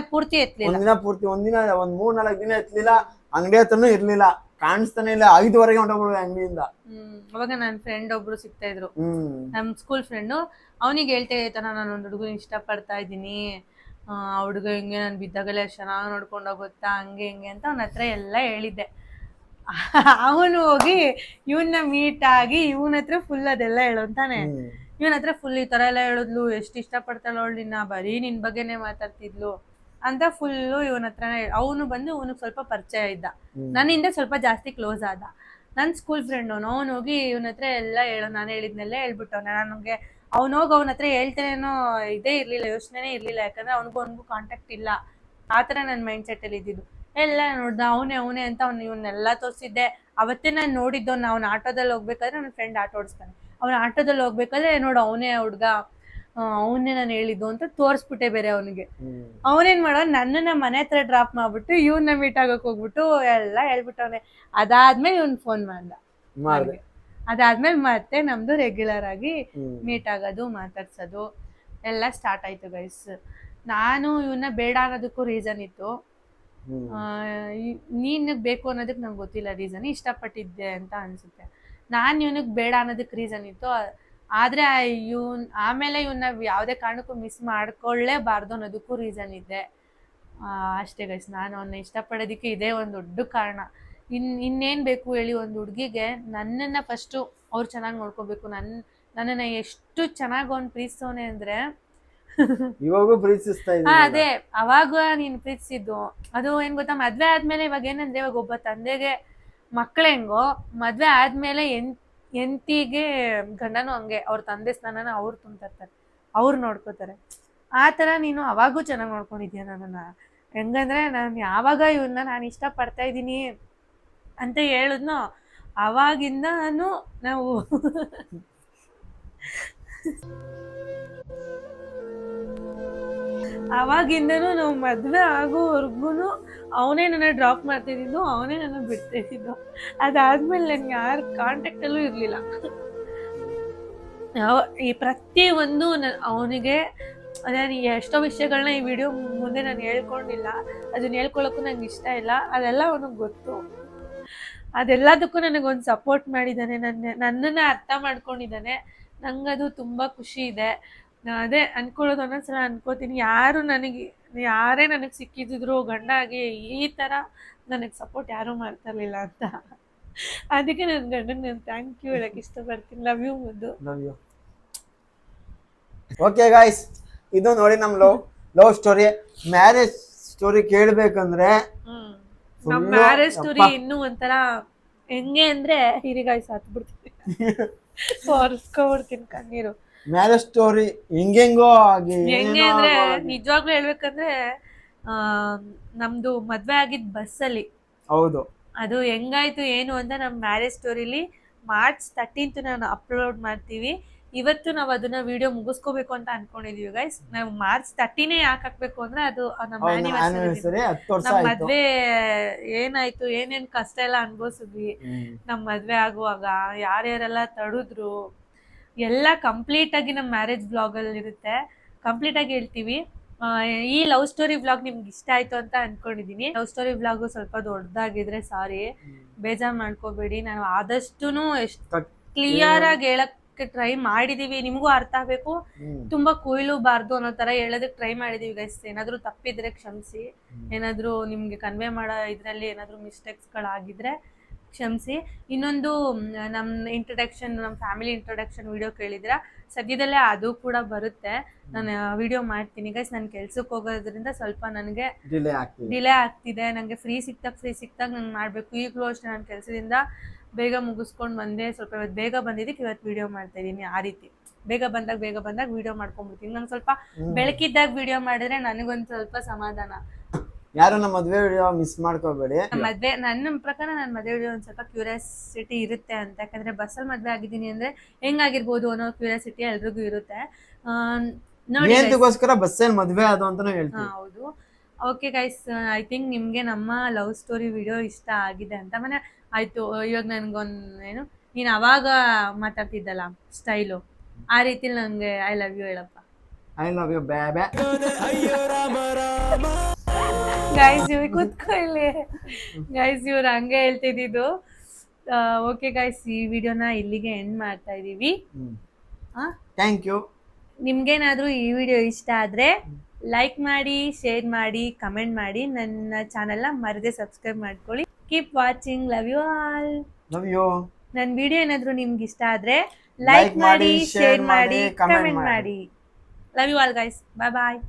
ಪೂರ್ತಿ ಒಂದಿನ 3-4 ದಿನ ಎತ್ತಲಿಲ್ಲ. ಅಂಗಡಿ ಹತ್ರನೂ ಇರ್ಲಿಲ್ಲ, ಕಾಣಿಸ್ತಾನೆ ಇಲ್ಲ. 5 ಗಂಟೆಗೆ ಹೊಂಟೋಗ್ಬಿಡುವೆ ಅಂಗಡಿಯಿಂದ. ಅವಾಗ ನನ್ನ ಫ್ರೆಂಡ್ ಒಬ್ರು ಸಿಗ್ತಾ ಇದ್ರು, ನಮ್ ಸ್ಕೂಲ್ ಫ್ರೆಂಡು. ಅವನಿಗೆ ಹೇಳ್ತಾ ಇರ್ತಾನ, ನಾನು ಒಂದು ಹುಡುಗನ ಇಷ್ಟಪಡ್ತಾ ಇದ್ದೀನಿ, ಆ ಹುಡುಗ ಹಿಂಗೆ ನಾನು ಬಿದ್ದಾಗಲೇ ಎಷ್ಟು ಚೆನ್ನಾಗಿ ನೋಡ್ಕೊಂಡು ಹೋಗುತ್ತಾ, ಹಂಗೆ ಹಿಂಗೆ ಅಂತ ಅವನ ಹತ್ರ ಎಲ್ಲ ಹೇಳಿದ್ದೆ. ಅವನು ಹೋಗಿ ಇವನ್ನ ಮೀಟ್ ಆಗಿ ಇವನ ಹತ್ರ ಫುಲ್ ಅದೆಲ್ಲ ಹೇಳೋಂತಾನೆ. ಇವನ ಹತ್ರ ಫುಲ್ ಈ ತರ ಎಲ್ಲ ಹೇಳಿದ್ಲು, ಎಷ್ಟು ಇಷ್ಟಪಡ್ತಾಳ ಅವಳು ನಿನ್ನ, ಬರೀ ನಿನ್ ಬಗ್ಗೆನೆ ಮಾತಾಡ್ತಿದ್ಲು ಅಂತ ಫುಲ್ಲು ಇವನ ಹತ್ರನೇ. ಅವನು ಬಂದು ಅವನಿಗೆ ಸ್ವಲ್ಪ ಪರಿಚಯ ಇದ್ದ, ನನ್ನಿಂದ ಸ್ವಲ್ಪ ಜಾಸ್ತಿ ಕ್ಲೋಸ್ ಆದ, ನನ್ನ ಸ್ಕೂಲ್ ಫ್ರೆಂಡ್ ಅವನು. ಹೋಗಿ ಇವನ ಹತ್ರ ಎಲ್ಲ ನಾನು ಹೇಳಿದ್ನೆಲ್ಲ ಹೇಳ್ಬಿಟ್ಟವನೆ. ನನಗೆ ಹೋಗಿ ಅವನ ಹತ್ರ ಹೇಳ್ತೇನೇನೋ ಇದೇ ಇರ್ಲಿಲ್ಲ, ಯೋಚನೆನೇ ಇರ್ಲಿಲ್ಲ, ಯಾಕಂದ್ರೆ ಅವನಿಗೂ ಕಾಂಟ್ಯಾಕ್ಟ್ ಇಲ್ಲ. ಆ ಥರ ನನ್ನ ಮೈಂಡ್ ಸೆಟ್ಟಲ್ಲಿ ಇದ್ದಿದ್ದು. ಎಲ್ಲ ನೋಡ್ದ ಅವನೇ ಅಂತ ಇವನ್ನೆಲ್ಲ ತೋರಿಸಿದ್ದೆ. ಅವತ್ತೇ ನಾನು ನೋಡಿದ್ದು, ಅವ್ನ ಆಟೋದಲ್ಲಿ ಹೋಗ್ಬೇಕಾದ್ರೆ ನನ್ನ ಫ್ರೆಂಡ್ ಆಟೋ ಓಡಿಸ್ತಾನೆ, ಅವನ ಆಟೋದಲ್ಲಿ ಹೋಗ್ಬೇಕಾದ್ರೆ ನೋಡು ಅವನೇ ಹುಡುಗ, ಅವನ್ನೇ ನಾನು ಹೇಳಿದ್ದು ಅಂತ ತೋರಿಸ್ಬಿಟ್ಟೆ ಬೇರೆ ಅವನಿಗೆ. ಅವನೇನ್ ಮಾಡೋ, ನನ್ನನ್ನ ಮನೆ ಹತ್ರ ಡ್ರಾಪ್ ಮಾಡ್ಬಿಟ್ಟು ಇವನ್ನ ಮೀಟ್ ಆಗಕ್ ಹೋಗ್ಬಿಟ್ಟು ಎಲ್ಲ ಹೇಳ್ಬಿಟ್ಟವನೆ. ಅದಾದ್ಮೇಲೆ ಇವ್ನ ಫೋನ್ ಮಾಡ್ದ. ಅದಾದ್ಮೇಲೆ ಮತ್ತೆ ನಮ್ದು ರೆಗ್ಯುಲರ್ ಆಗಿ ಮೀಟ್ ಆಗೋದು, ಮಾತಾಡ್ಸೋದು ಎಲ್ಲ ಸ್ಟಾರ್ಟ್ ಆಯ್ತು ಗೈಸ್. ನಾನು ಇವನ್ನ ಬೇಡ ಅನ್ನೋದಕ್ಕೂ ರೀಸನ್ ಇತ್ತು. ನೀನಗ್ ಬೇಕು ಅನ್ನೋದಕ್ಕೆ ನಂಗೆ ಗೊತ್ತಿಲ್ಲ ರೀಸನ್, ಇಷ್ಟಪಟ್ಟಿದ್ದೆ ಅಂತ ಅನ್ಸುತ್ತೆ. ನಾನು ಇವನಿಗೆ ಬೇಡ ಅನ್ನೋದಕ್ಕೆ ರೀಸನ್ ಇತ್ತು. ಆದ್ರೆ ಆಮೇಲೆ ಇವನ್ನ ಯಾವುದೇ ಕಾರಣಕ್ಕೂ ಮಿಸ್ ಮಾಡ್ಕೊಳ್ಳೇಬಾರ್ದು ಅನ್ನೋದಕ್ಕೂ ರೀಸನ್ ಇದೆ ಅಷ್ಟೇ ಗೈಸ್. ನಾನು ಅವನ್ನ ಇಷ್ಟಪಡೋದಕ್ಕೆ ಇದೇ ಒಂದು ದೊಡ್ಡ ಕಾರಣ. ಇನ್ನೇನ್ ಬೇಕು ಹೇಳಿ ಒಂದು ಹುಡುಗಿಗೆ? ನನ್ನನ್ನ ಫಸ್ಟು ಅವ್ರು ಚೆನ್ನಾಗಿ ನೋಡ್ಕೋಬೇಕು. ನನ್ನನ್ನ ಎಷ್ಟು ಚೆನ್ನಾಗಿ ಅವ್ನು ಪ್ರೀತಿಸೋನೆ ಅಂದ್ರೆ ಇವಾಗೂ ಪ್ರೀತಿಸ್ತಾ ಇದ್ದೀನಿ. ಅದೇ ಅವಾಗ ನೀನ್ ಪ್ರೀತಿಸಿದ್ದು ಅದು ಏನ್ ಗೊತ್ತಾ, ಮದ್ವೆ ಆದ್ಮೇಲೆ ಇವಾಗ ಏನಂದ್ರೆ, ಇವಾಗ ಒಬ್ಬ ತಂದೆಗೆ ಮಕ್ಳು ಹೆಂಗೋ, ಮದ್ವೆ ಆದ್ಮೇಲೆ ಎಂತಿಗೆ ಗಂಡನೂ ಹಂಗೆ, ಅವ್ರ ತಂದೆ ಸ್ನಾನನ ಅವ್ರು ತುಂಬ್ತಿರ್ತಾರೆ, ಅವ್ರು ನೋಡ್ಕೋತಾರೆ. ಆ ತರ ನೀನು ಅವಾಗೂ ಚೆನ್ನಾಗಿ ನೋಡ್ಕೊಂಡಿದ್ಯಾ ನನ್ನನ್ನ. ಹೆಂಗಂದ್ರೆ ನಾನು ಯಾವಾಗ ಇವನ್ನ ನಾನು ಇಷ್ಟಪಡ್ತಾ ಇದ್ದೀನಿ ಅಂತ ಹೇಳಿದ್ನೋ ಅವಾಗಿಂದನೂ ನಾವು ಅವಾಗಿಂದನೂ ನಾವು ಮದುವೆ ಆಗೋವರೆಗೂ ಅವನೇ ನನ್ನ ಡ್ರಾಪ್ ಮಾಡ್ತಿದ್ದು, ಅವನೇ ನನ್ನ ಬಿಡ್ತಾ ಇದ್ದಿದ್ದು. ಅದಾದ್ಮೇಲೆ ನನ್ಗೆ ಯಾರ ಕಾಂಟ್ಯಾಕ್ಟಲ್ಲೂ ಇರಲಿಲ್ಲ. ಈ ಪ್ರತಿಯೊಂದು ಅವನಿಗೆ ನಾನು ಎಷ್ಟೋ ವಿಷಯಗಳನ್ನ ಈ ವಿಡಿಯೋ ಮುಂದೆ ನಾನು ಹೇಳ್ಕೊಂಡಿಲ್ಲ, ಅದನ್ನ ಹೇಳ್ಕೊಳ್ಳೋಕ್ಕೂ ನಂಗೆ ಇಷ್ಟ ಇಲ್ಲ. ಅದೆಲ್ಲ ಅವನಿಗೆ ಗೊತ್ತು. ಅದೆಲ್ಲದಕ್ಕೂ ನನಗೊಂದು ಸಪೋರ್ಟ್ ಮಾಡಿದ್ದಾನೆ, ನನ್ನನ್ನು ಅರ್ಥ ಮಾಡ್ಕೊಂಡಿದ್ದಾನೆ. ನಂಗದು ತುಂಬ ಖುಷಿ ಇದೆ. ಅದೇ ಅನ್ಕೊಳ್ಳೋದು, ಒಂದೊಂದ್ಸಲ ಅನ್ಕೋತೀನಿ, ಯಾರು ನನಗೆ ಯಾರೇ ನನಗೆ ಸಿಕ್ಕಿದ್ರು ಗಂಡ ಆಗಿ ಈ ಥರ ನನಗೆ ಸಪೋರ್ಟ್ ಯಾರೂ ಮಾಡ್ತಾ ಇರಲಿಲ್ಲ ಅಂತ. ಅದಕ್ಕೆ ನನ್ನ ಗಂಡನ ನಾನು ಥ್ಯಾಂಕ್ ಯು ಹೇಳಕ್ಕೆ ಇಷ್ಟಪಡ್ತೀನಿ. ಲವ್ ಯು ಮುದ್ದು. Love you. ಓಕೆ ಗಾಯ್ಸ್, ಇದು ನೋಡಿ ನಮ್ಮ ಲವ್ ಸ್ಟೋರಿ. ಮ್ಯಾರೇಜ್ ಸ್ಟೋರಿ ಕೇಳಬೇಕಂದ್ರೆ ನಮ್ಮ ಮ್ಯಾರೇಜ್ ಸ್ಟೋರಿ ಇನ್ನೂ ಒಂಥರ ಹೆಂಗೆ ಅಂದ್ರೆ ಹಿರಿಗಾಯ್ಸ್ ಹತ್ಬಿಡ್ತೀನಿ, ಹೊರ್ಸ್ಕೊಬಿಡ್ತೀನಿ ಕಣ್ಣೀರು. ಮ್ಯಾರೇಜ್ ಸ್ಟೋರಿ ಹೆಂಗೆಂಗೋ ಆಗಿ ಹೆಂಗೆ ಅಂದ್ರೆ ನಿಜವಾಗ್ಲೂ ಹೇಳ್ಬೇಕಂದ್ರೆ ನಮ್ದು ಮದ್ವೆ ಆಗಿದ್ ಬಸ್ಸಲ್ಲಿ. ಹೌದು. ಅದು ಹೆಂಗಾಯ್ತು ಏನು ಅಂತ ನಮ್ಮ ಮ್ಯಾರೇಜ್ ಸ್ಟೋರಿಲಿ March 13th ನಾನು ಅಪ್ಲೋಡ್ ಮಾಡ್ತೀವಿ. ಇವತ್ತು ನಾವು ಅದನ್ನ ವಿಡಿಯೋ ಮುಗಿಸ್ಕೋಬೇಕು ಅಂತ ಅನ್ಕೊಂಡಿದೀವಿ ಗೈಸ್. ನಾವು March 30 ಯಾಕೆ ಹಾಕ್ಬೇಕು ಅಂದ್ರೆ ಅದು ನಮ್ಮ ಆನಿವರ್ಸರಿ. ನಮ್ಮ ಮದ್ವೆ ಏನಾಯ್ತು, ಏನೇನ್ ಕಷ್ಟ ಎಲ್ಲ ಅನ್ಭವಿಸಿದ್ವಿ ನಮ್ಮ ಮದ್ವೆ ಆಗುವಾಗ, ಯಾರ್ಯಾರೆಲ್ಲ ತಡೆದ್ರು ಎಲ್ಲ ಕಂಪ್ಲೀಟ್ ಆಗಿ ನಮ್ಮ ಮ್ಯಾರೇಜ್ ಬ್ಲಾಗ್ ಅಲ್ಲಿ ಇರುತ್ತೆ. ಕಂಪ್ಲೀಟ್ ಆಗಿ ಹೇಳ್ತೀವಿ. ಈ ಲವ್ ಸ್ಟೋರಿ ಬ್ಲಾಗ್ ನಿಮ್ಗೆ ಇಷ್ಟ ಆಯ್ತು ಅಂತ ಅನ್ಕೊಂಡಿದೀನಿ. ಲವ್ ಸ್ಟೋರಿ ಬ್ಲಾಗ್ ಸ್ವಲ್ಪ ದೊಡ್ಡದಾಗಿದ್ರೆ ಸಾರಿ, ಬೇಜಾರ್ ಮಾಡ್ಕೋಬೇಡಿ. ನಾನು ಆದಷ್ಟುನು ಎಷ್ಟು ಕ್ಲಿಯರ್ ಆಗಿ ಹೇಳಕ್ಕೆ ಟ್ರೈ ಮಾಡಿದೀವಿ, ನಿಮಗೂ ಅರ್ಥ ಆಗ್ಬೇಕು, ತುಂಬಾ ಕೊಯ್ಲುಬಾರ್ದು ಅನ್ನೋ ತರ ಹೇಳೋದಕ್ಕೆ ಟ್ರೈ ಮಾಡಿದೀವಿ ಗೈಸ್. ಏನಾದ್ರು ತಪ್ಪಿದ್ರೆ ಕ್ಷಮಿಸಿ, ಏನಾದ್ರು ನಿಮ್ಗೆ ಕನ್ವೆ ಮಾಡೋ ಇದ್ರಲ್ಲಿ ಏನಾದ್ರು ಮಿಸ್ಟೇಕ್ಸ್ ಗಳಾಗಿದ್ರೆ ಕ್ಷಮಿಸಿ. ಇನ್ನೊಂದು ನಮ್ಮ ಇಂಟ್ರೊಡಕ್ಷನ್, ನಮ್ಮ ಫ್ಯಾಮಿಲಿ ಇಂಟ್ರೊಡಕ್ಷನ್ ವಿಡಿಯೋ ಕೇಳಿದ್ರ ಸದ್ಯದಲ್ಲೇ ಅದು ಕೂಡ ಬರುತ್ತೆ. ನಾನು ವಿಡಿಯೋ ಮಾಡ್ತೀನಿ ಗೈಸ್. ನಾನು ಕೆಲ್ಸಕ್ಕೆ ಹೋಗೋದ್ರಿಂದ ಸ್ವಲ್ಪ ನನಗೆ ಡಿಲೇ ಆಗ್ತಿದೆ. ನನಗೆ ಫ್ರೀ ಸಿಕ್ತಾಗ ನಂಗೆ ಮಾಡಬೇಕು. ಈಗಲೂ ಅಷ್ಟೇ ನಾನು ಕೆಲಸದಿಂದ ಬೇಗ ಮುಗಿಸ್ಕೊಂಡು ಬಂದೆ, ಸ್ವಲ್ಪ ಇವತ್ತು ಬೇಗ ಬಂದಿದ್ದಕ್ಕೆ ಇವತ್ತು ವಿಡಿಯೋ ಮಾಡ್ತಾ ಇದ್ದೀನಿ. ಆ ರೀತಿ ಬೇಗ ಬಂದಾಗ ವಿಡಿಯೋ ಮಾಡ್ಕೊಂಡ್ಬಿಡ್ತೀನಿ. ನಂಗೆ ಸ್ವಲ್ಪ ಬೆಳಕಿದ್ದಾಗ ವಿಡಿಯೋ ಮಾಡಿದ್ರೆ ನನಗೊಂದು ಸ್ವಲ್ಪ ಸಮಾಧಾನ. ಯಾರು ನಮ್ಮ ಮದ್ವೆ ವಿಡಿಯೋ ಮಿಸ್ ಮಾಡ್ಕೋಬೇಡಿ. ನನ್ನ ಪ್ರಕಾರ ನನ್ನ ಮದ್ವೆ ವಿಡಿಯೋ ಒಂದ್ ಸ್ವಲ್ಪ ಕ್ಯೂರಿಯಾಸಿಟಿ ಇರುತ್ತೆ ಅಂತ. ಯಾಕಂದ್ರೆ ಬಸ್ಸಲ್ಲಿ ಮದ್ವೆ ಆಗಿದ್ದೀನಿ ಅಂದ್ರೆ ಹೆಂಗಾಗಿರ್ಬೋದು ಅನ್ನೋ ಕ್ಯೂರಿಯಾಸಿಟಿ ಎಲ್ರಿಗೂ ಇರುತ್ತೆ. ನೋಡಿ ಬಸ್ಸಲ್ಲಿ ಮದ್ವೆ ಅದು ಅಂತಾನು ಹೇಳ್ತೀನಿ. ಹೌದು. ಓಕೆ ಗೈಸ್, ಐ ಥಿಂಕ್ ನಿಮ್ಗೆ ನಮ್ಮ ಲವ್ ಸ್ಟೋರಿ ವಿಡಿಯೋ ಇಷ್ಟ ಆಗಿದೆ ಅಂತ. ಮನೆ ಆಯ್ತು. ಇವಾಗ ನನ್ಗೊಂದು ನೀನ್ ಅವಾಗ ಮಾತಾಡ್ತಿದ್ದಲ್ಲ ಸ್ಟೈಲು, ಆ ರೀತಿ ನಂಗೆ ಐ ಲವ್ ಯು ಹೇಳಪ್ಪ. I love you babe. Guys ಇವ್ರು ಕೂತ್ಕೊ ಇಲ್ಲಿ. ಗೈಸ್ ಇವ್ರು ಹಂಗೆ ಹೇಳ್ತಿದ್ದು. ಓಕೆ ಗೈಸ್, ಈ ವಿಡಿಯೋನ ಇಲ್ಲಿಗೆ ಎಂಡ್ ಮಾಡ್ತಾ ಇದೀವಿ. Thank you. ನಿಮ್ಗೇನಾದ್ರೂ ಈ ವಿಡಿಯೋ ಇಷ್ಟ ಆದ್ರೆ ಲೈಕ್ ಮಾಡಿ, ಶೇರ್ ಮಾಡಿ, ಕಮೆಂಟ್ ಮಾಡಿ. ನನ್ನ ಚಾನೆಲ್ನ ಮರದೆ ಸಬ್ಸ್ಕ್ರೈಬ್ ಮಾಡ್ಕೊಳ್ಳಿ. Keep watching. Love you all. Love you. ನನ್ನ ವಿಡಿಯೋ ಏನಾದ್ರೂ ನಿಮ್ಗೆ ಇಷ್ಟ ಆದ್ರೆ ಲೈಕ್ ಮಾಡಿ, ಶೇರ್ ಮಾಡಿ, ಕಮೆಂಟ್ ಮಾಡಿ. Love you all guys. Bye bye.